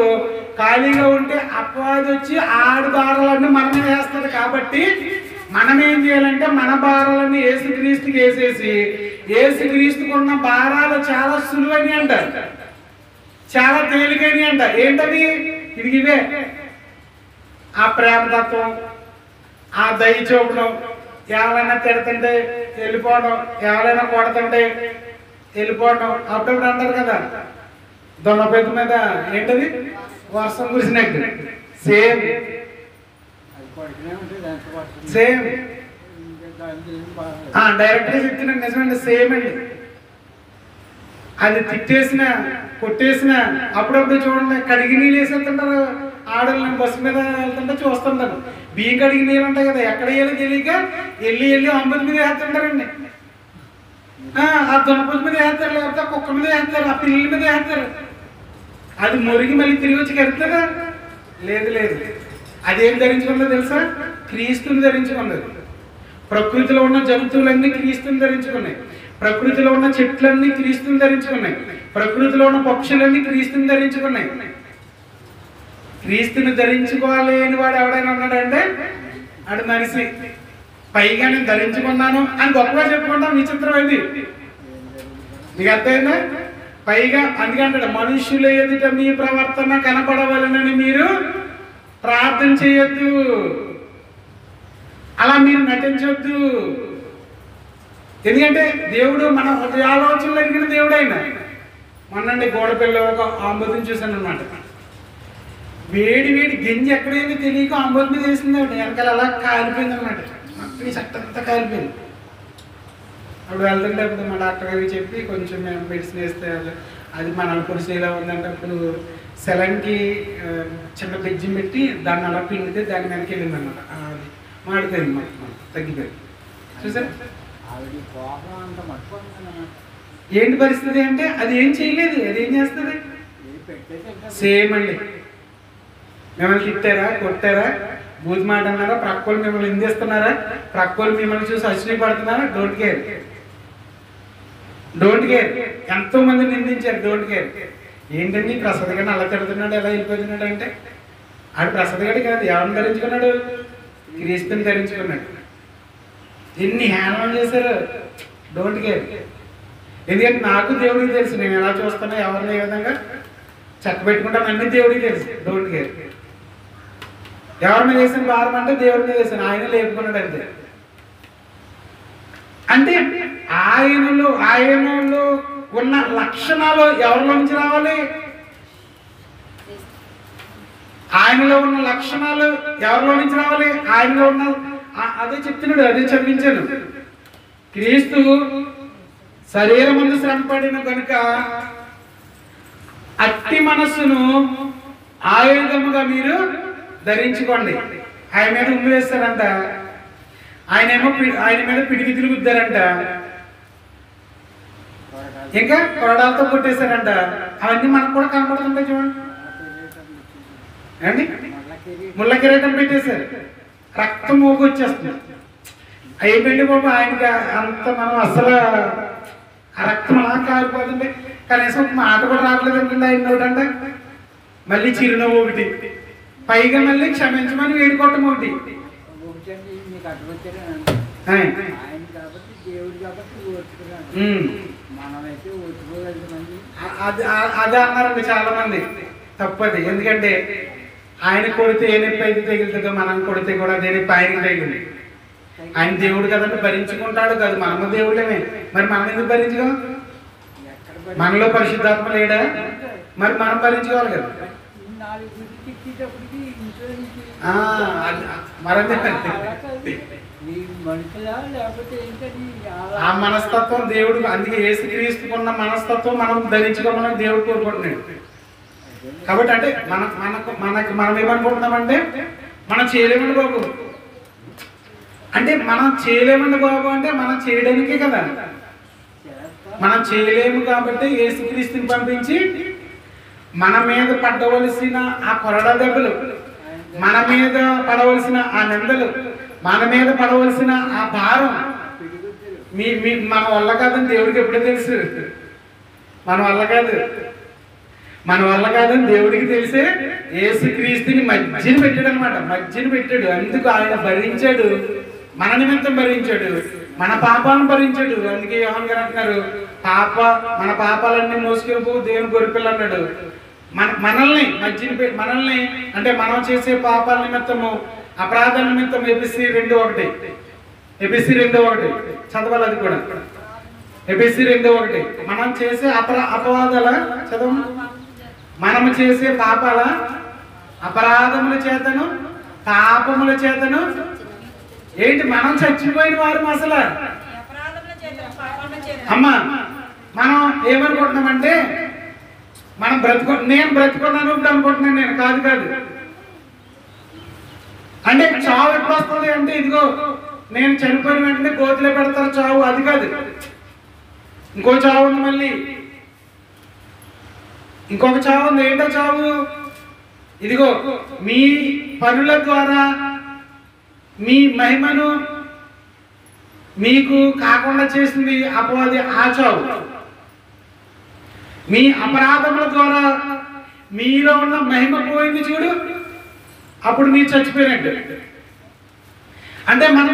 ఖాళీగా ఉంటే అపవాదం వచ్చి ఆడు భారాలన్నీ మన మీద వేస్తుంది. కాబట్టి మనం ఏం చేయాలంటే మన భారాలన్నీ యేసుక్రీస్తుకి వేసేసి, యేసుక్రీస్తుకు ఉన్న భారాలు చాలా సులువని అంట, చాలా తేలికని అంట. ఏంటది? ఇది ఇవే. ఆ ప్రేమతత్వం, ఆ దయ చూపడం, ఎవరైనా తిడుతుంటే వెళ్ళిపోవడం, ఎవరైనా కొడుతుంటే వెళ్ళిపోవడం. అప్పుడప్పుడు అంటారు కదా, దొంగపెద్ద మీద ఏంటది వర్షం కురిసినట్టు. సేమ్ సేమ్ డైరెక్ట్ గా చెప్తున్నాను, నిజమండి. సేమ్ అండి. అది తిట్టేసిన కొట్టేసిన అప్పుడప్పుడు చూడండి, కడిగి నీళ్ళు వేసేస్తుంటారు ఆడవాళ్ళు. బస్సు మీద వెళ్తుంటే చూస్తుంటారు, బియ్యం కడిగి నీళ్ళు ఉంటాయి కదా, ఎక్కడ వేయాలో తెలియక వెళ్ళి అంబుల మీద వేస్తుంటారండి. ఆ దున్నపూజ మీద వేస్తారు, లేకపోతే కుక్క మీద వేస్తారు, ఆ పిల్లల మీద వేస్తారు. అది మురిగి మళ్ళీ తిరిగి వచ్చి కడుతుందా? లేదు లేదు. అదేం ధరించుకుందో తెలుసా? క్రీస్తుని ధరించుకున్నది. ప్రకృతిలో ఉన్న జంతువులన్నీ క్రీస్తుని ధరించుకున్నాయి. ప్రకృతిలో ఉన్న చెట్లన్నీ క్రీస్తుని ధరించుకున్నాయి. ప్రకృతిలో ఉన్న పక్షులన్నీ క్రీస్తుని ధరించుకున్నాయి. క్రీస్తుని ధరించుకోలేని వాడు ఎవడైనా ఉన్నాడంటే అటు మనిషి. పైగా నేను ధరించుకున్నాను అని గొప్పగా చెప్పుకుంటాం. విచిత్రమైంది. నీకు అర్థమైందా? పైగా అందుకంటాడు, మనుషుల ఎదుట మీ ప్రవర్తన కనపడవలనని మీరు ప్రార్థన చేయొద్దు, అలా మీరు నటించొద్దు. ఎందుకంటే దేవుడు మన ఆలోచనలు ఎరిగిన దేవుడు. అయినా మొన్నండి గోడపిల్ల ఒక ఆంబోతుని చూశాను అనమాట. వేడి వేడి గింజ ఎక్కడేమి తెలియక ఆంబోతు మీద వేసింది. వెనకాల అలా కాలిపోయింది అనమాట. మొత్తం చట్టంతా కాలిపోయింది. అప్పుడు వెళ్తుంటే అప్పుడు మా డాక్టర్ గారికి చెప్పి కొంచెం మేము మెడిసిన్ వేస్తే అది మన పురుషు ఎలా ఉందంటే, అప్పుడు సెలంకి చిన్న బెజ్జం పెట్టి దాన్ని అలా పిండితే దాని మీదకి వెళ్ళింది అనమాట. అది మాడిపోయింది, మొత్తం తగ్గిపోయింది. చూసారు ఏంటి పరిస్థితి అంటే? అది ఏం చేయలేదు. అది ఏం చేస్తుంది? సేమ్ అండి. మిమ్మల్ని తిట్టారా, కొట్టారా, బూత్ మాట అన్నారా, ప్రక్కలు మిమ్మల్ని నిందిస్తున్నారా, ప్రక్కలు మిమ్మల్ని చూసి అశ్చర్యపడుతున్నారా, డోంట్ కేర్. Don't care. ఎంతో మంది నిందించారు, డోంట్ కేర్. ఏంటండి ప్రసాద్ గారిని అలా తిడుతున్నాడు, ఎలా వెళ్ళిపోతున్నాడు అంటే ఆడు ప్రసాద్ గడి కాదు, ఎవరిని ధరించుకున్నాడు? క్రీస్తుని ధరించుకున్నాడు. ఎన్ని హేళనలు చేశారు, డోంట్ కేర్. ఎందుకంటే నాకు దేవుడికి తెలుసు, నేను ఎలా చూస్తానో, ఎవరిని ఏ విధంగా చక్క పెట్టుకుంటాను అన్ని దేవుడికి తెలుసు, డోంట్ కేర్. ఎవరి మీద వేసిన భారం అంటే దేవుడి మీద వేసాను, ఆయన లేపుకున్నాడు అంతే. అంటే ఆయనలో ఉన్న లక్షణాలు ఎవరిలో నుంచి రావాలి? ఆయనలో ఉన్న లక్షణాలు ఎవరిలో నుంచి రావాలి? ఆయనలో ఉన్న అదే చెప్తున్నాడు, అదే చదివించాను. క్రీస్తు శరీరమందు శ్రమపడిన కనుక అట్టి మనస్సును ఆయుధముగా మీరు ధరించుకోండి. ఆయన మీద ఉమ్మి వేస్తారంట, ఆయన మీద పిడికి తిరుగుతారంట, ఇంకా కొరడాలతో కొట్టేశారంట. అవన్నీ మనకు కూడా కనపడుతుంటాయి చూడండి అండి. ముళ్ళ కిరీటం పెట్టేశారు, రక్తం మూగు వచ్చేస్తుంది. అయిపోయింది బాబు, ఆయనకి అంత మనం అసలు ఆ రక్తం అలా కారిపోతుంది, కనీసం ఒక మాట కూడా రావట్లేదు అంటుంది ఆయన ఒకటంట. మళ్ళీ చిరునవ్వు ఒకటి, పైగా మళ్ళీ క్షమించమని వేడుకోవటం ఒకటి. అదే అన్నారండి చాలా మంది, తప్పది. ఎందుకంటే ఆయన కొడితే ఏ నొప్పి అయితే తగులుతుందో, మనం కొడితే కూడా అదే నొప్పి ఆయనకి తగిలింది. ఆయన దేవుడు కదంటే భరించుకుంటాడు కాదు, మనము దేవుళ్ళమే. మరి మనం ఎందుకు భరించుకో? మనలో పరిశుద్ధాత్మ లేడా? మరి మనం భరించుకోవాలి కదా. ఆ మనస్తత్వం దేవుడు, అందుకే యేసుక్రీస్తుకున్న మనస్తత్వం మనం ధరించుకోమని దేవుడు కోరుకుంటున్నాడు. కాబట్టి అంటే మనం ఏమనుకుంటున్నామంటే మనం చేయలేమండి బాబు, అంటే మనం చేయలేమండి బాబు అంటే మనం చేయడానికే కదా. మనం చేయలేము కాబట్టి యేసుక్రీస్తుని పంపించి మన మీద పడవలసిన ఆ కొరడా దెబ్బలు, మన మీద పడవలసిన ఆ నిందలు, మన మీద పడవలసిన ఆ భారం మన వల్ల కాదని దేవుడికి ఎప్పుడూ తెలుసు. మన వల్ల కాదని దేవుడికి తెలిసే యేసుక్రీస్తుని మధ్యన పెట్టాడు అనమాట. మధ్యన పెట్టాడు, అందుకు ఆయన భరించాడు, మన నిమిత్తం భరించాడు, మన పాపాలను భరించాడు. అందుకే యోహాను గారు అంటున్నారు, మన పాపాలన్నీ మోసుకొని పో దేవుని గొర్రెపిల్ల అన్నాడు. మనల్ని మనల్ని అంటే మనం చేసే పాపాల నిమిత్తము, అపరాధాల నిమిత్తం ఎబిసి 2:1 చదవాలి. అది కూడా ఎబిసి 2:1 మనం చేసే అపవాదాల చదవ, మనము చేసే పాపాల అపరాధముల చేతను పాపముల చేతను ఏంటి మనం చచ్చిపోయిన వారు అసలు. అమ్మా మనం ఏమనుకుంటున్నామంటే మనం నేను బ్రతుకున్నాను అనుకుంటున్నాను. నేను కాదు. అంటే చావు ఎప్పుడు వస్తుంది అంటే, ఇదిగో నేను చనిపోయిన వెంటనే గోతిలో పెడతారు చావు, అది కాదు. ఇంకో చావు ఉంది, మళ్ళీ ఇంకొక చావు ఉంది. ఏంటో చావు? ఇదిగో మీ పనుల ద్వారా మీ మహిమను మీకు కాకుండా చేసింది అపవాది, ఆ చావు. మీ అపరాధముల ద్వారా మీలో ఉన్న మహిమ పోయింది చూడు, అప్పుడు మీరు చచ్చిపోయినట్టు. అంటే మనం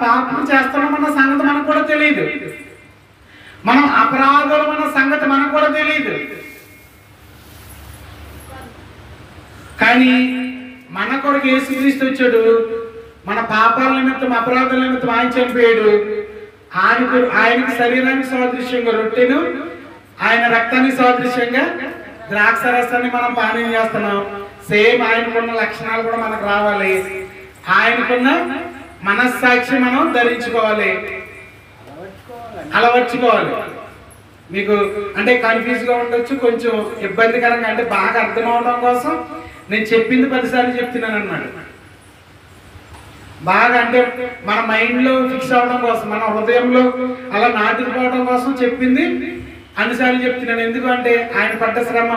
పాపం చేస్తున్నామన్న సంగతి మనకు కూడా తెలియదు, మనం అపరాధులం అన్న సంగతి మనకు కూడా తెలియదు. కానీ మన కొరకు యేసుక్రీస్తు వచ్చాడు, మన పాపాల నిమిత్తం అపరాధాల నిమిత్తం ఆయన చనిపోయాడు. ఆయనకి శరీరానికి సాదృశ్యంగా రొట్టెను, ఆయన రక్తానికి సాదృశ్యంగా ద్రాక్ష రసాన్ని మనం పానీయం చేస్తున్నాం. సేమ్ ఆయనకున్న లక్షణాలు కూడా మనకు రావాలి, ఆయనకున్న మనస్సాక్షి మనం ధరించుకోవాలి, అలవర్చుకోవాలి. మీకు అంటే కన్ఫ్యూజ్గా ఉండొచ్చు, కొంచెం ఇబ్బందికరంగా, అంటే బాగా అర్థం అవడం కోసం నేను చెప్పింది 10 సార్లు చెప్తున్నాను అన్నమాట. బాగా అంటే మన మైండ్లో ఫిక్స్ అవడం కోసం, మన హృదయంలో అలా నాటుకుపోవడం కోసం చెప్పింది అన్నిసార్లు చెప్తున్నాను. ఎందుకంటే ఆయన పడ్డ శ్రమ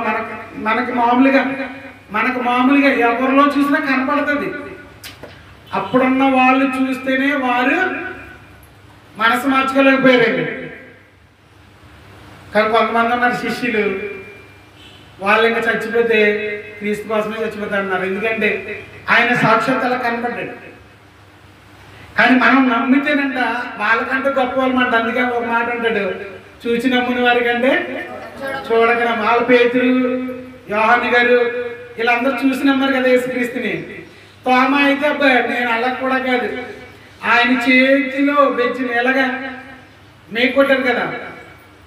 మనకు మామూలుగా ఎవరిలో చూసినా కనపడుతుంది. అప్పుడున్న వాళ్ళు చూస్తేనే వారు మనసు మార్చుకోలేకపోయారండి. కానీ కొంతమంది ఉన్నారు శిష్యులు, వాళ్ళు ఇంకా చచ్చిపోతే క్రీస్తు కోసమే చచ్చిపోతాడు అన్నారు. ఎందుకంటే ఆయన సాక్షాత్ అలా కనపడ్డాడు. కానీ మనం నమ్మితేనంట వాళ్ళకంటే గొప్ప వాళ్ళమంట. అందుకే ఒక మాట అంటాడు, చూసి నమ్ముని వారి కంటే చూడక వాళ్ళ పేతురు, యోహాను గారు వీళ్ళందరూ చూసి నమ్మారు కదా యేసుక్రీస్తుని. తోమ అయితే అబ్బాయి నేను అలా కూడా కాదు, ఆయన చేతిలో బెజ్జిని ఎలాగా మేకొట్టారు కదా,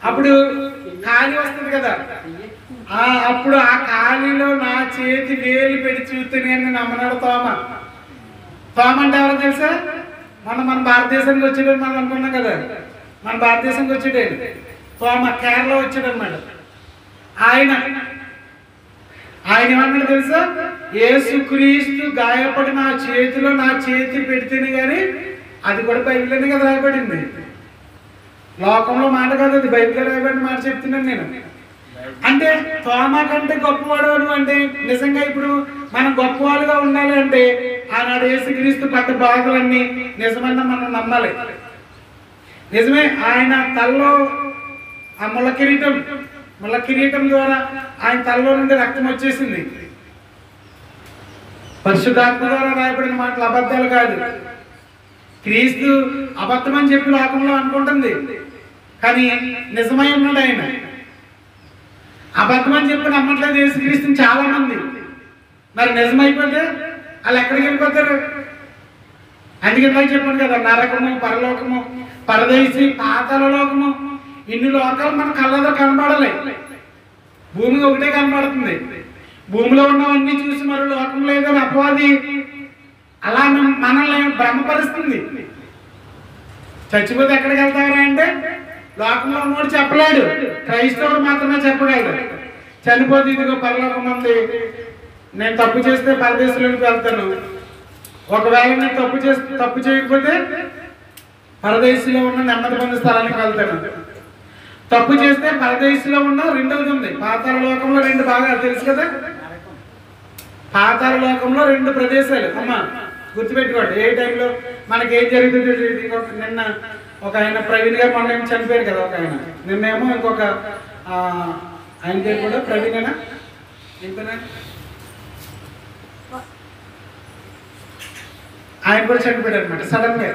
అప్పుడు ఖాళీ వస్తుంది కదా, అప్పుడు ఆ ఖాళీలో నా చేతి వేలు పెట్టి చూస్తే నేను నమ్మనాడు తోమ. తోమ అంటే ఎవరో తెలుసా? మన భారతదేశానికి వచ్చాడు మనం అనుకున్నాం కదా, మన భారతదేశానికి వచ్చాడు తోమ, కేరళ వచ్చాడు అన్నమాట. ఆయన ఏమన్నాడు తెలుసా? యేసుక్రీస్తు గాయపడి నా చేతిలో నా చేతి పెడితేనే కానీ, అది కూడా బైబిల్లోనే కదా రాయబడింది, లోకంలో మాట కాదు, అది బైబిల్లో రాయబడిన మాట చెప్తున్నాను నేను. అంటే తోమ కంటే గొప్పవాడు అంటే నిజంగా ఇప్పుడు మనం గొప్పవాళ్ళుగా ఉండాలి అంటే ఆనాడు యేసుక్రీస్తు పట్ట బాధలన్నీ నిజమన్న మనం నమ్మాలి. నిజమే, ఆయన తలలో ఆ ముళ్ళ కిరీటం ద్వారా ఆయన తలలో నుండి రక్తం వచ్చేసింది. పరిశుద్ధాత్మ ద్వారా రాయబడిన మాటలు అబద్ధాలు కాదు. క్రీస్తు అబద్ధం అని చెప్పి లోకంలో అనుకుంటుంది, కానీ నిజమై ఉన్నాడు ఆయన. అబద్ధం అని చెప్పి నమ్మట్లేదు యేసుక్రీస్తుని చాలా మంది. మరి నిజమైపోతే వాళ్ళు ఎక్కడికి వెళ్ళిపోతారు? అందుకే చెప్పాను కదా, నరకము, పరలోకము, పరదేశి, పాతాళ లోకము, ఇన్ని లోకాలు మన కళ్ళతో కనబడాలి. భూమి ఒకటే కనబడుతుంది. భూమిలో ఉన్నవన్నీ చూసి మరో లోకం లేదని అపవాది అలా మనల్ని భ్రమపరుస్తుంది. చచ్చిపోతే ఎక్కడికి వెళ్తారా అంటే లోకంలో ఉన్నవాడు చెప్పలేడు, క్రైస్తవుడు మాత్రమే చెప్పగలడు. చనిపోతే ఇదిగో పరలోకం ఉంది, నేను తప్పు చేస్తే పరదేశంలోకి వెళ్తాను, ఒకవేళ నేను తప్పు చేయకపోతే పరదేశంలో ఉన్న నెమ్మది పొందే స్థలానికి వెళ్తాను. తప్పు చేస్తే పరదేశంలో ఉన్న రెండవది ఉంది, పాతాళ లోకంలో రెండు భాగాలు తెలుసు కదా. పాతాళ లోకంలో రెండు ప్రదేశాలు అమ్మా, గుర్తుపెట్టుకోండి. ఏ టైంలో మనకి ఏం జరుగుతుందో నిన్న ఒక ఆయన ప్రవీణ్ గారు మొన్న చనిపోయారు కదా, ఒక ఆయన నిన్నేమో ఇంకొక ఆయన పేరు కూడా ప్రవీణేనా ఇంతనా, ఆయన కూడా చనిపోయాడు అనమాట సడన్ గా.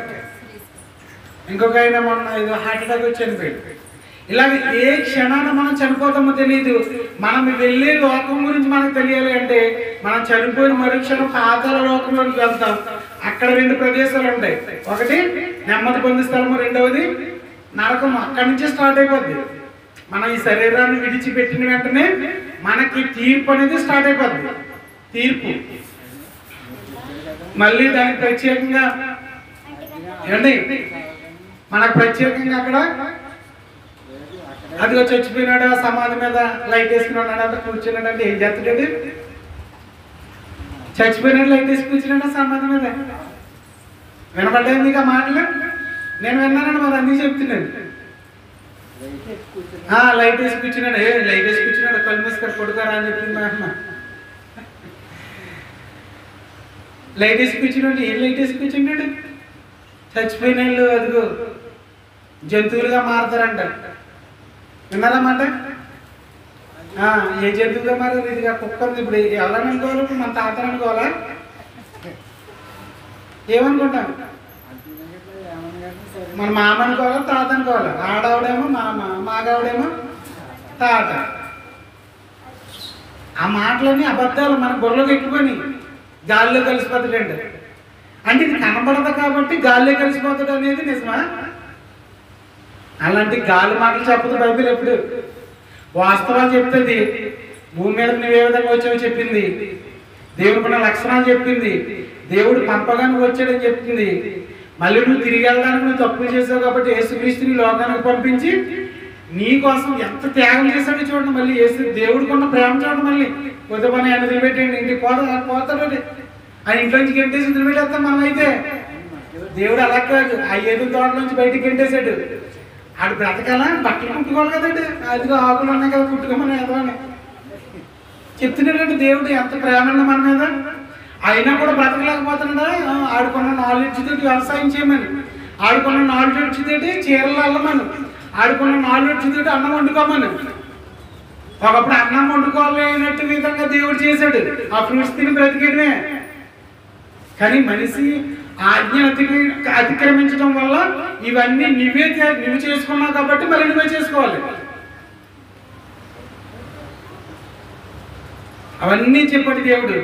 ఇంకొక ఆయన మొన్న ఏదో హార్ట్ అటాక్ వచ్చి చనిపోయాడు. ఇలాగ ఏ క్షణాన మనం చనిపోతామో తెలియదు. మనం వెళ్ళే లోకం గురించి మనకు తెలియాలి అంటే మనం చనిపోయిన మరుక్షణం పాతాళ లోకంలోకి వెళ్తాం. అక్కడ రెండు ప్రదేశాలు ఉంటాయి, ఒకటి నెమ్మది పొందే స్థలము, రెండవది నరకం. అక్కడి నుంచి స్టార్ట్ అయిపోద్ది. మనం ఈ శరీరాన్ని విడిచిపెట్టిన వెంటనే మనకి తీర్పు అనేది స్టార్ట్ అయిపోద్ది. తీర్పు మళ్ళీ దానికి ప్రత్యేకంగా ఏమండి, మనకు ప్రత్యేకంగా అక్కడ అదిగో చచ్చిపోయినాడు, సమాధి మీద లైట్ వేసుకున్నాడు అంటే కూర్చున్నాడు అంటే ఏం చేస్తాడు? చచ్చిపోయినాడు లైట్ వేసి కూర్చున్నాడు సమాధి మీద. వినపడ్డాయి మీకు ఆ మాటలు? నేను విన్నానండి, మరి అన్నీ చెప్తున్నాను. లైట్ వేసి కూర్చున్నాడు, లైట్ వేసి కూర్చున్నాడు, కళ్ళు మూసుకొని కొడుతారా అని చెప్పింది మా అమ్మ. లైట్ వేసి కూర్చున్నాడు, ఏం లైట్ వేసి కూర్చున్నాడు? చచ్చిపోయిన వాళ్ళు అదిగో జంతువులుగా మారుతారంట. విన్నారన్నమాట? ఏ జంతువుగా మారారు? ఇదిగా కుక్క ఉంది. ఇప్పుడు ఎవరైనా అనుకోవాలి, ఇప్పుడు మన తాతను అనుకోవాలా? ఏమనుకుంటాం? మన మామ అనుకోవాలా, తాత అనుకోవాలా? ఆడవిడేమో మామ, మాగావిడేమో తాత. ఆ మాటలన్నీ అబద్ధాలు మన బుర్రలోకి ఎక్కువని గాలిలో కలిసిపోతాడండి. అంటే ఇది కనబడదు కాబట్టి గాలిలో కలిసిపోతాడు అనేది నిజమా? అలాంటి గాలి మాటలు చెప్పదు బైబిల్. ఎప్పుడు వాస్తవాలు చెప్తుంది. భూమి మీద నువ్వు ఏ విధంగా వచ్చావో చెప్పింది, దేవుడికున్న లక్షణాలు చెప్పింది, దేవుడు పంపగా నువ్వు వచ్చాడని చెప్తుంది. మళ్ళీ నువ్వు తిరిగి వెళ్ళడానికి నువ్వు తప్పులు చేసావు కాబట్టి యేసుక్రీస్తుని లోకానికి పంపించి నీ కోసం ఎంత త్యాగం చేశాడో చూడండి. మళ్ళీ దేవుడికి ఉన్న ప్రేమ చూడండి. మళ్ళీ కొద్ది పని ఆయన వదిలిపెట్టండి, ఇంటికి పోతాడు ఆయన ఇంట్లోంచి గెంటేసి వదిలిపెట్టేస్తాం. మనం అయితే దేవుడు అలా కాదు, ఆ ఏదో తోటలోంచి బయటికి గెంటేశాడు. ఆడు బ్రతకాలా, బట్టలు కుట్టుకోవాలి కదండి, అదిగో ఆకులు ఉన్నాయి కదా కుట్టుకోమని ఏదో అని చెప్తున్నాడంటే దేవుడు ఎంత ప్రేమ మన మీద. అయినా కూడా బ్రతకలేకపోతున్నాడా? ఆడుకున్న నాలెడ్జ్ తోటి వ్యవసాయం చేయమని, ఆడుకున్న నాలెడ్జ్ తోటి చీరలు అల్లమని, ఆడుకున్న నాలెడ్జ్ తోటి అన్నం వండుకోమని. ఒకప్పుడు అన్నం వండుకోలేనట్టు విధంగా దేవుడు చేశాడు, ఆ ఫ్రూట్స్ తిని బ్రతికేయడమే. కానీ మనిషి ఆజ్ఞను అతిక్రమించడం వల్ల ఇవన్నీ నువ్వు చేసుకున్నావు కాబట్టి మరి నువ్వే చేసుకోవాలి. అవన్నీ చెప్పాడు దేవుడు.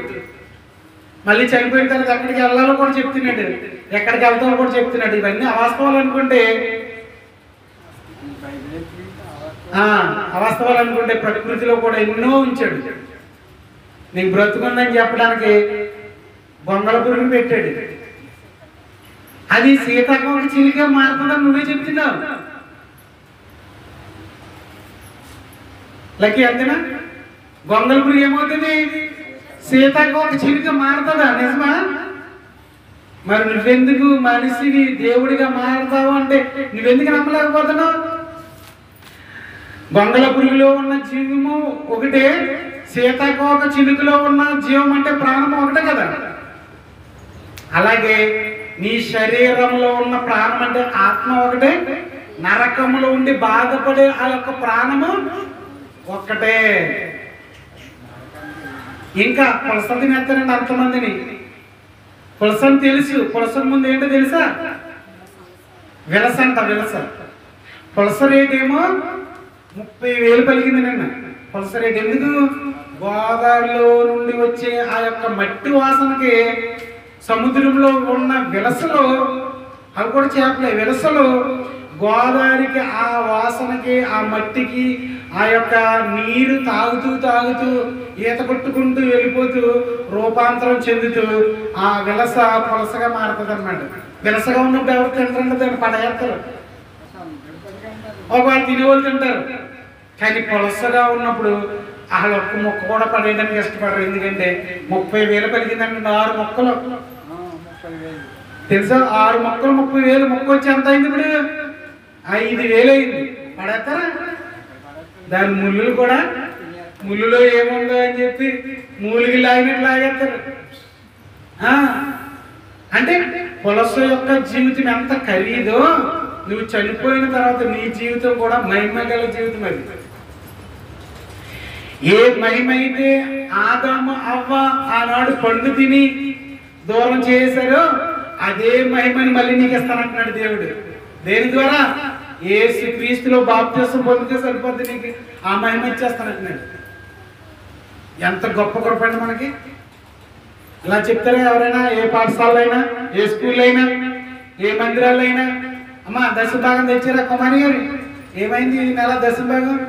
మళ్ళీ చనిపోయిన తర్వాత ఎక్కడికి వెళ్ళాలో కూడా చెప్తున్నాడు, ఎక్కడికి వెళ్తామో కూడా చెప్తున్నాడు. ఇవన్నీ అవాస్తవాలు అనుకుంటే ప్రకృతిలో కూడా ఎన్నో ఉంచాడు. నీకు బ్రతుకుందని చెప్పడానికి బొంగళ పురుగుని పెట్టాడు. అది సీతాకోక చిలుక మారుతుందని నువ్వే చెప్తున్నావు. లక్కీ అంతేనా? గొంగళ పురుగు ఏమవుతుంది? సీతాకోక చిలుక మారుతుందా? నిజమా? మరి నువ్వెందుకు మనిషిని దేవుడిగా మారుతావు అంటే నువ్వెందుకు నమ్మలేకపోతున్నావు? గొంగళ పురుగులో ఉన్న జీవము ఒకటే, సీతాకోక చిలుకలో ఉన్న జీవం అంటే ప్రాణము ఒకటే కదా. అలాగే నీ శరీరంలో ఉన్న ప్రాణం అంటే ఆత్మ ఒకటే, నరకములో ఉండి బాధపడే ఆ యొక్క ప్రాణము ఒక్కటే. ఇంకా పులస తినేస్తారండి అంతమందిని. పులసని తెలుసు, పులస ముందు ఏంటో తెలుసా? విలస అంట, విలస. పులస రేట్ ఏమో 30,000 పలికింది నిన్న. పులస రేట్ ఎందుకు? గోదావరిలో నుండి వచ్చే ఆ యొక్క మట్టి వాసనకి సముద్రంలో ఉన్న విలసలు, అవి కూడా చేపలే, విలసలు గోదావరికి ఆ వాసనకి ఆ మట్టికి ఆ యొక్క నీరు తాగుతూ తాగుతూ ఈత కొట్టుకుంటూ వెళ్ళిపోతూ రూపాంతరం చెందుతూ ఆ విలస పులసగా మారుతుంది అన్నమాట. విలసగా ఉన్నప్పుడు ఎవరు తింటారంటే దాన్ని పడేస్తారు, ఒకవేళ తినేవాళ్ళు తింటారు. కానీ పులసగా ఉన్నప్పుడు అసలు ఒక్క మొక్క కూడా పడేయడానికి ఇష్టపడరు. ఎందుకంటే 30,000 పలికిందండి. 6 మొక్కలు తెలుసా? 6 మొక్కలు 30,000. మొక్క వచ్చి ఎంత అయింది ఇప్పుడు? 5,000 అయింది. పడేస్తారా? దాని ముళ్ళు కూడా, ముళ్ళులో ఏముందో అని చెప్పి మూలికి లాగినట్టు లాగేస్తారు. అంటే పులస యొక్క జీవితం ఎంత ఖరీదో, నువ్వు చనిపోయిన తర్వాత నీ జీవితం కూడా మహిమ గల జీవితం. అది ఏ మహిమ అయితే ఆదాము అవ్వ ఆనాడు పండు తిని దూరం చేశారో అదే మహిమని మళ్ళీ నీకు ఇస్తానంటున్నాడు దేవుడు. దేని ద్వారా? యేసు క్రీస్తులో బాప్తిసం పొందితే సరిపోద్ది, నీకు ఆ మహిమ ఇచ్చేస్తానంటున్నాడు. ఎంత గొప్ప కృప అండి మనకి. ఇలా చెప్తారా ఎవరైనా? ఏ పాఠశాలలో అయినా, ఏ స్కూల్లో అయినా, ఏ మందిరాల్లో అయినా, అమ్మా దశభాగం తెచ్చారా కుమారి గారు? ఏమైంది ఈ నెల దశభాగం?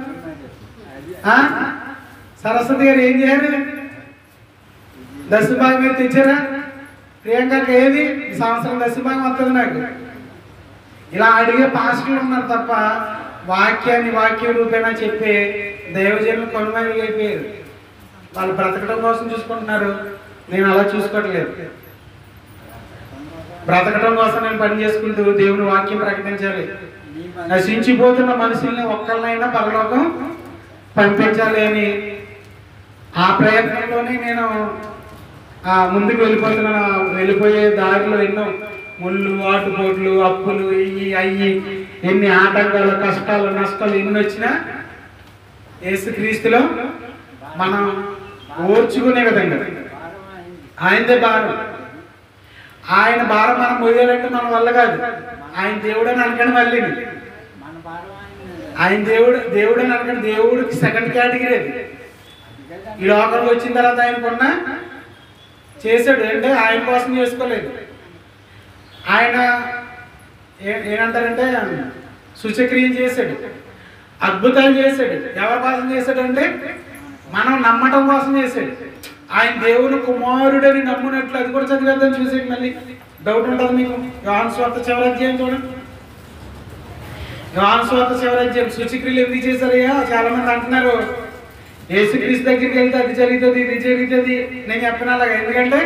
సరస్వతి గారు ఏం చేయాలి? దశభాగం మీద తెచ్చారా? ప్రియాంకకి ఏది ఈ సంవత్సరం దశభాగం వస్తుంది నాకు? ఇలా అడిగే పాస్టర్లు ఉన్నారు తప్ప వాక్యాన్ని వాక్య రూపేణా చెప్పే దైవజనులు కొనుమరుగు అయిపోయారు. వాళ్ళు బ్రతకడం కోసం చూసుకుంటున్నారు, నేను అలా చూసుకోవట్లేదు. బ్రతకడం కోసం నేను పని చేసుకుంటూ దేవుని వాక్యం ప్రకటించాలి. నశించిపోతున్న మనుషుల్ని ఒక్కళ్ళైనా పరలోకం పంపించాలి అని ఆ ప్రయత్నంలోనే నేను ముందుకు వెళ్ళిపోతున్నాను. వెళ్ళిపోయే దారిలో ఎన్నో ముళ్ళు, ఆటుపోట్లు, అప్పులు, ఇవి అయ్యి ఎన్ని ఆటంకాలు, కష్టాలు, నష్టాలు ఎన్ని వచ్చినా యేసుక్రీస్తులో మనం ఓర్చుకునే విధంగా ఆయనదే భారం. ఆయన భారం మనం మోయాలంటే మన వల్ల కాదు. ఆయన దేవుడు అని అనకండి, మళ్ళీ ఆయన దేవుడు అని అనకండి. దేవుడికి సెకండ్ కేటగిరీ అది. ఈ లోకంలో వచ్చిన తర్వాత ఆయనకున్న చేశాడు అంటే ఆయన కోసం చేసుకోలేదు. ఆయన ఏమంటారంటే సూచక్రియలు చేశాడు, అద్భుతాలు చేశాడు. ఎవరి కోసం చేశాడు అంటే మనం నమ్మటం కోసం చేశాడు. ఆయన దేవుని కుమారుడని నమ్మునట్లు అది కూడా చదివేద్దాం, చూసేది. మళ్ళీ డౌట్ ఉంటుంది మీకు. యోహాను సువార్త చివరి అధ్యాయం చూడండి. యోహాను సువార్త చివరి అధ్యాయం. సూచక్రియలు ఎందుకు చేశారయ్యా? చాలా మంది అంటున్నారు యేసుక్రీస్తు దగ్గరికి వెళ్తే అది జరుగుతుంది, ఇది జరుగుతుంది. నేను చెప్పిన అలాగా, ఎందుకంటే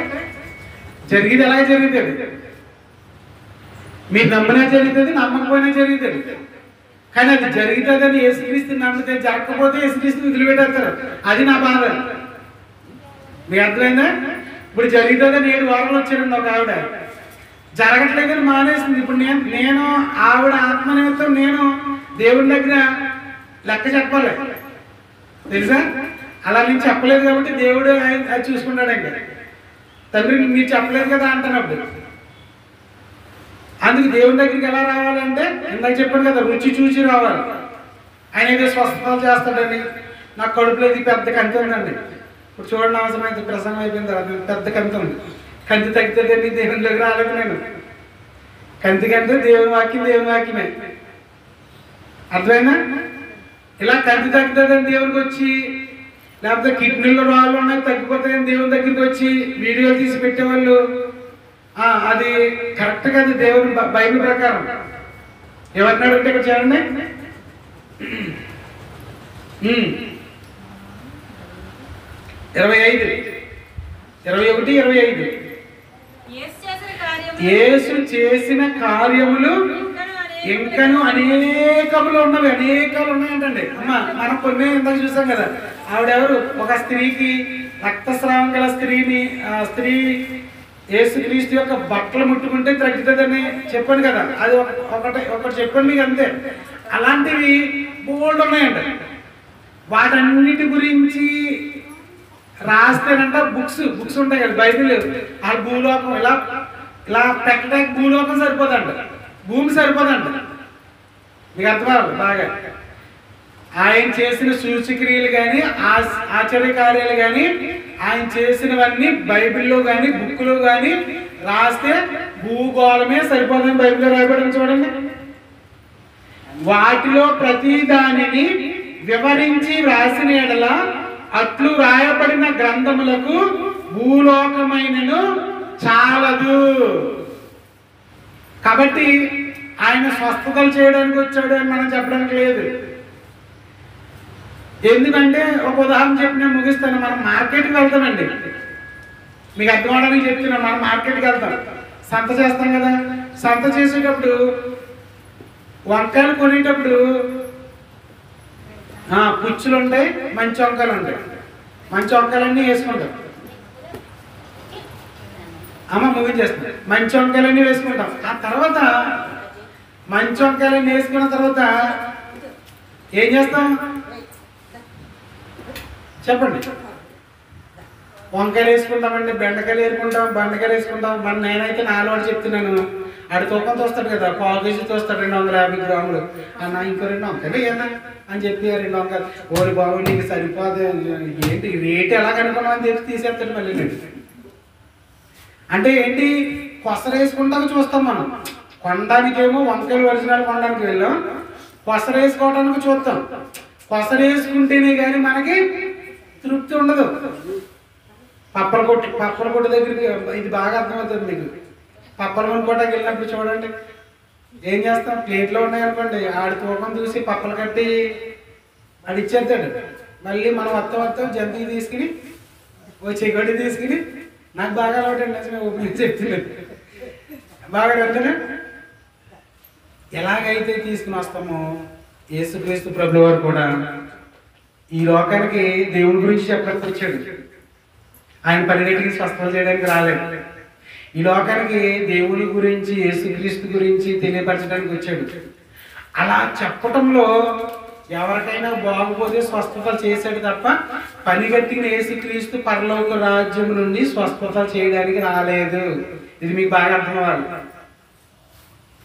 జరిగింది ఎలాగే జరుగుతుంది. మీరు నమ్మినా జరుగుతుంది, నమ్మకపోయినా జరుగుతుంది. కానీ అది జరుగుతుంది అని యేసుక్రీస్తు నమ్మితే, జరగకపోతే యేసుక్రీస్తుని వదిలిపెట్టేస్తారు. అది నా బాధ. మీకు అర్థమైందా? ఇప్పుడు జరుగుతుందని 7 వారాలు వచ్చాడండి ఒక ఆవిడ, జరగట్లేదని మానేసింది. ఇప్పుడు నేను ఆవిడ ఆత్మ నిమిత్తం నేను దేవుని దగ్గర లెక్క చెప్పాలి. తెలుసా? అలా నేను చెప్పలేదు కాబట్టి దేవుడు ఆయన అది చూసుకుంటాడండి. తండ్రి మీరు చెప్పలేదు కదా అంటున్నప్పుడు. అందుకు దేవుని దగ్గరికి ఎలా రావాలంటే ఇందాక చెప్పాను కదా, రుచి చూసి రావాలి. ఆయన ఏదో స్వస్థతలు చేస్తాడని. నాకు కడుపులో ఇది పెద్ద కంతి ఉందండి. ఇప్పుడు చూడండి, అవసరమైతే ప్రసంగం అయిపోయింది అది పెద్ద కంతి ఉంది. కంతి తగ్గుతుందండి, దేవునిలోకి రాలేదు నేను. కంతికంటే దేవుని వాక్యమే. అర్థమైనా? ఇలా కంతి తగ్గుతుందని దేవునికి వచ్చి, లేకపోతే కిడ్నీలో రాళ్ళు ఉన్నాయి తగ్గిపోతాయని దేవుని దగ్గరికి వచ్చి వీడియోలు తీసి పెట్టేవాళ్ళు, అది కరెక్ట్ కాదు. దేవుని బైబిల్ ప్రకారం ఏమన్నాడు అంటే ఇక్కడ చూడండి, 21-25. యేసు చేసిన కార్యములు ఇంకను అనేకములు ఉన్నాయంటండి. అమ్మ మనం కొన్ని ఇందాక చూసాం కదా, ఆవిడెవరు? ఒక స్త్రీకి రక్తస్రావం గల స్త్రీ యేసుక్రీస్తు యొక్క బట్టలు ముట్టుకుంటే తగ్గుతుందని చెప్పాను కదా. అది ఒకటి చెప్పాను మీకు, అంతే. అలాంటివి బోల్డ్ ఉన్నాయంట. వాటన్నిటి గురించి రాస్తేనంట బుక్స్ ఉంటాయి కదా, బైబిల్. ఆ భూలోకం ఇలా పెట్టడానికి భూలోకం సరిపోదంట, భూమి సరిపోదంట. మీకు అర్థమవుతుంది బాగా. ఆయన చేసిన సూచక్రియలు కానీ ఆశ్చర్యకార్యాలు కానీ ఆయన చేసినవన్నీ బైబిల్లో కానీ బుక్లో కానీ రాస్తే భూగోళమే సరిపోదని బైబిల్లో రాయబడింది చూడండి. వాటిలో ప్రతి దానిని వివరించి రాసిన ఎడల అట్లు రాయబడిన గ్రంథములకు భూలోకమైనను చాలదు. కాబట్టి ఆయన స్వస్థతలు చేయడానికి వచ్చాడు అని మనం చెప్పడానికి లేదు. ఎందుకంటే ఒక ఉదాహరణ చెప్పి నేను ముగిస్తాను. మనం మార్కెట్కి వెళ్తామండి, మీకు అర్థం అవడానికి చెప్తున్నాను. మనం మార్కెట్కి వెళ్తాం, సంత చేస్తాం కదా. సంత చేసేటప్పుడు వంకాయలు కొనేటప్పుడు పుచ్చులు ఉంటాయి, మంచి వంకాయలు ఉంటాయి. మంచి వంకాయలన్నీ వేసుకుంటాం. అమ్మ ముగించేస్తాం. మంచి వంకాయలన్నీ వేసుకుంటాం. ఆ తర్వాత మంచి వంకాయలన్నీ వేసుకున్న తర్వాత ఏం చేస్తాం చెప్పండి? వంకాయలు వేసుకుంటామండి, బెండకాయలు వేసుకుంటాం. మన నేనైతే నా అలవాటు చెప్తున్నాను. ఆడు తూకంతో వస్తాడు కదా, 1/4 కేజీ తోస్తాడు, 250 గ్రాములు. అన్న ఇంకో 2 వంకాయలు ఏనా అని చెప్పి 2 వంకాయలు. ఓరి బాబు నీకు సరిపోదు, ఏంటి రేటు ఎలా కనుక్కున్నావు అని చెప్పి తీసేస్తాడు మళ్ళీ. అంటే ఏంటి, కొసర వేసుకుంటాక చూస్తాం మనం. కొనడానికేమో వంకాయలు ఒరిజినల్ కొనడానికి వెళ్ళాం, కొసర వేసుకోవడానికి చూస్తాం. కొసర వేసుకుంటేనే కానీ మనకి తృప్తి ఉండదు. పప్పల కొట్టు దగ్గరికి ఇది బాగా అర్థమవుతుంది మీకు. పప్పల కొనుక్కోటానికి వెళ్ళినప్పుడు చూడండి ఏం చేస్తాం, ప్లేట్లో ఉన్నాయనుకోండి, ఆడి తూకం చూసి పప్పలు కట్టి ఆడు ఇచ్చేస్తాడు. మళ్ళీ మనం వత్తం జంతికి తీసుకుని చెగొడి తీసుకుని, నాకు బాగా అలవాటు అండి, ఓపెన్ చెప్తున్నాను, బాగా వెళ్తాను. ఎలాగైతే తీసుకుని వస్తామో యేసుక్రీస్తు ప్రభువు వారు కూడా ఈ లోకానికి దేవుని గురించి చెప్పడానికి వచ్చాడు. ఆయన పన్నెండింటికి స్వస్థత చేయడానికి రాలేదు. ఈ లోకానికి దేవుని గురించి యేసుక్రీస్తు గురించి తెలియపరచడానికి వచ్చాడు. అలా చెప్పటంలో ఎవరికైనా బాగుపోతే స్వస్థతలు చేశాడు తప్ప పనిగట్టిన యేసుక్రీస్తు పరలోక రాజ్యం నుండి స్వస్థతలు చేయడానికి రాలేదు. ఇది మీకు బాగా అర్థం అవ్వాలి.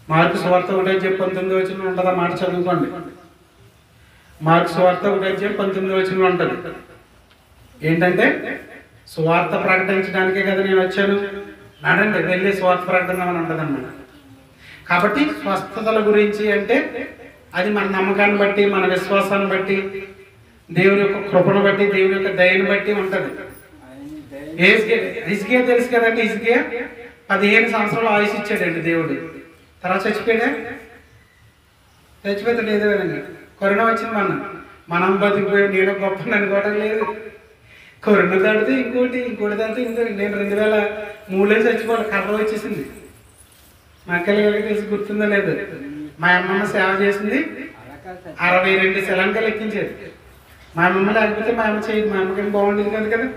మార్కు సువార్త 1:19 ఉంటుంది, ఆ మాట చదువుకోండి. మార్కు సువార్త 1:19 ఉంటుంది. ఏంటంటే సువార్త ప్రకటించడానికే కదా నేను వచ్చాను, నడండి వెళ్ళి సువార్త ప్రకటిద్దామని ఉంటుంది అన్నమాట. కాబట్టి స్వస్థతల గురించి అంటే అది మన నమ్మకాన్ని బట్టి, మన విశ్వాసాన్ని బట్టి, దేవుని యొక్క కృపను బట్టి, దేవుని యొక్క దయని బట్టి ఉంటుంది. హిజ్కియా తెలుసు కదండి, హిజ్కియా 15 సంవత్సరాలు ఆయుష్ ఇచ్చాడండి దేవుడు. తర్వాత చచ్చిపోతాడు ఏదో విధంగా. కరోనా వచ్చింది మనం బతికిపోయి నేను గొప్ప అనుకోవడం లేదు. కరోనా దాడితే ఇంకోటి దాడితే ఇంకోటి. నేను 2003లో చచ్చిపోవాలి, కర్ర వచ్చేసింది. మా అక్కలకి తెలిసి గుర్తుందో లేదు, మా అమ్మమ్మ సేవ చేసింది, 62 శిలంకలు ఎక్కించేది. మా అమ్మమ్మ లేకపోతే మా అమ్మ చేయదు, మా అమ్మకి బాగుండేది కదా.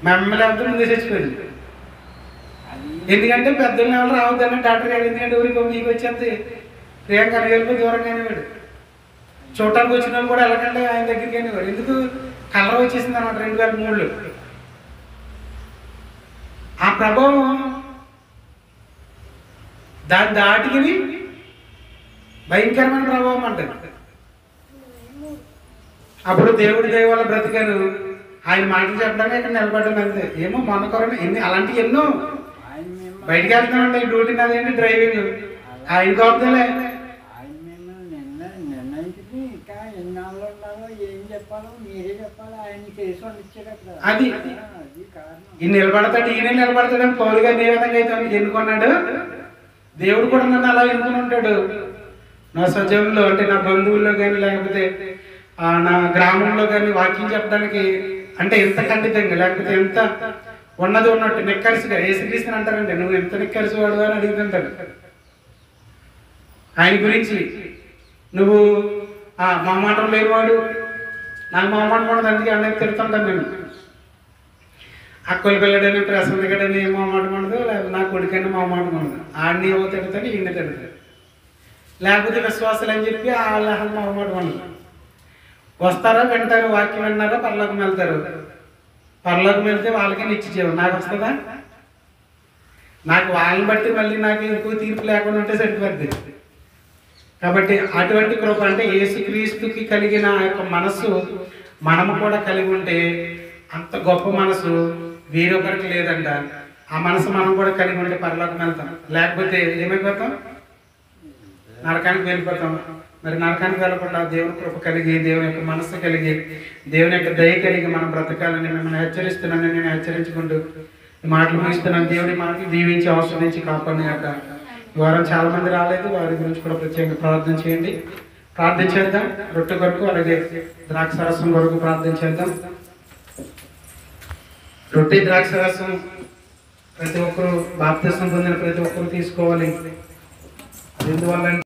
మా అమ్మ లేకపోతే ముందే చచ్చిపోయింది. ఎందుకంటే పెద్దలు ఎవరు రావద్దని డాక్టర్ గారు, ఎందుకంటే ఊరికి మీకు వచ్చేది ప్రియాంక వెళ్ళిపోయి దూరంగానే వాడు. చూడటానికి వచ్చిన వాళ్ళు కూడా వెళ్ళకండి ఆయన దగ్గరికి అనేవారు. ఎందుకు? కలర్ వచ్చేసింది అనమాట 2003లో. ఆ ప్రభావం దాన్ని దాటికి భయంకరమైన ప్రభావం అంటారు. అప్పుడు దేవుడి దయ వల్ల బ్రతికారు. ఆయన మాటలు చెప్పడానికి ఇక్కడ నిలబడ్డాను అంతే. ఏమో మొన్న కరోనా అలాంటివి ఎన్నో. బయటికి వెళ్తామండి, డ్యూటీ అదేంటి డ్రైవింగ్, ఆయన గొప్పలే. అది ఈ నిలబడతాడు, ఈయన నిలబడతాడని పౌలు గారిని ఏ విధంగా అయితే ఎన్నుకున్నాడు, దేవుడు కూడా నన్ను అలా ఎన్నుకుని ఉంటాడు. నా సజంలో అంటే నా బంధువుల్లో కానీ లేకపోతే నా గ్రామంలో కానీ వాక్యం చెప్పడానికి అంటే ఎంత ఖండితంగా లేకపోతే ఎంత ఉన్నది ఉన్నట్టు నిక్కరిసిగా ఏసుక్రీస్తుని అంటారంటే నువ్వు ఎంత నిక్కరిసి వాడు అని అడుగుతుంటాడు. ఆయన గురించి నువ్వు మొహమాటం లేనివాడు, నాకు మొహమాటం ఉండదు, అందుకే అందరికి తిడుతుంటాను నేను. అక్కలు పిల్లడని ప్రసంతగడని ఏం మొహమాటం ఉండదు, లేకపోతే నా కొడుకని మొహమాటం ఉండదు. ఆడిని ఏమో తిడతాడు, ఈయన తిడతాడు. లేకపోతే విశ్వాసాలు అని చెప్పి వాళ్ళ మొహమాటం ఉండదు. వస్తారా, వింటారు, వాక్యం విన్నారా, పరలోకం వెళ్తారు. పరలోకం వెళ్తే వాళ్ళకే నిత్య జీవం. నాకు వస్తుందా? నాకు వాళ్ళని బట్టి మళ్ళీ నాకు ఎక్కువ తీర్పు లేకుండా ఉంటే సరిపోద్ది. కాబట్టి అటువంటి కృప అంటే యేసుక్రీస్తుకి కలిగిన యొక్క మనస్సు మనము కూడా కలిగి ఉంటే అంత గొప్ప మనసు వేరొకరికి లేదంట. ఆ మనసు మనం కూడా కలిగి ఉంటే పరలోకం వెళ్తాం. లేకపోతే ఏమైపోతాం? నరకానికి వెళ్ళిపోతాం. మరి నరకానికి వెళ్ళకుండా దేవుని కృప కలిగి, దేవుని యొక్క మనస్సు కలిగి, దేవుని యొక్క దయ కలిగి మనం బ్రతకాలని మిమ్మల్ని హెచ్చరిస్తున్నానని నేను హెచ్చరించుకుంటూ ఈ మాటలు ముగిస్తున్నాను. దేవుడి మాటలు దీవించి ఆశీర్వదించి కాపాడిన యొక్క వారం చాలా మంది రాలేదు, వారి గురించి కూడా ప్రత్యేకంగా ప్రార్థన చేయండి. ప్రార్థన చేద్దాం. రొట్టె కొరకు అలాగే ద్రాక్షారసం కొరకు ప్రార్థన చేద్దాం. రొట్టె ద్రాక్షారసం ప్రతి ఒక్కరు బాప్తిసం పొందిన ప్రతి ఒక్కరు తీసుకోవాలి. ఎందువల్ల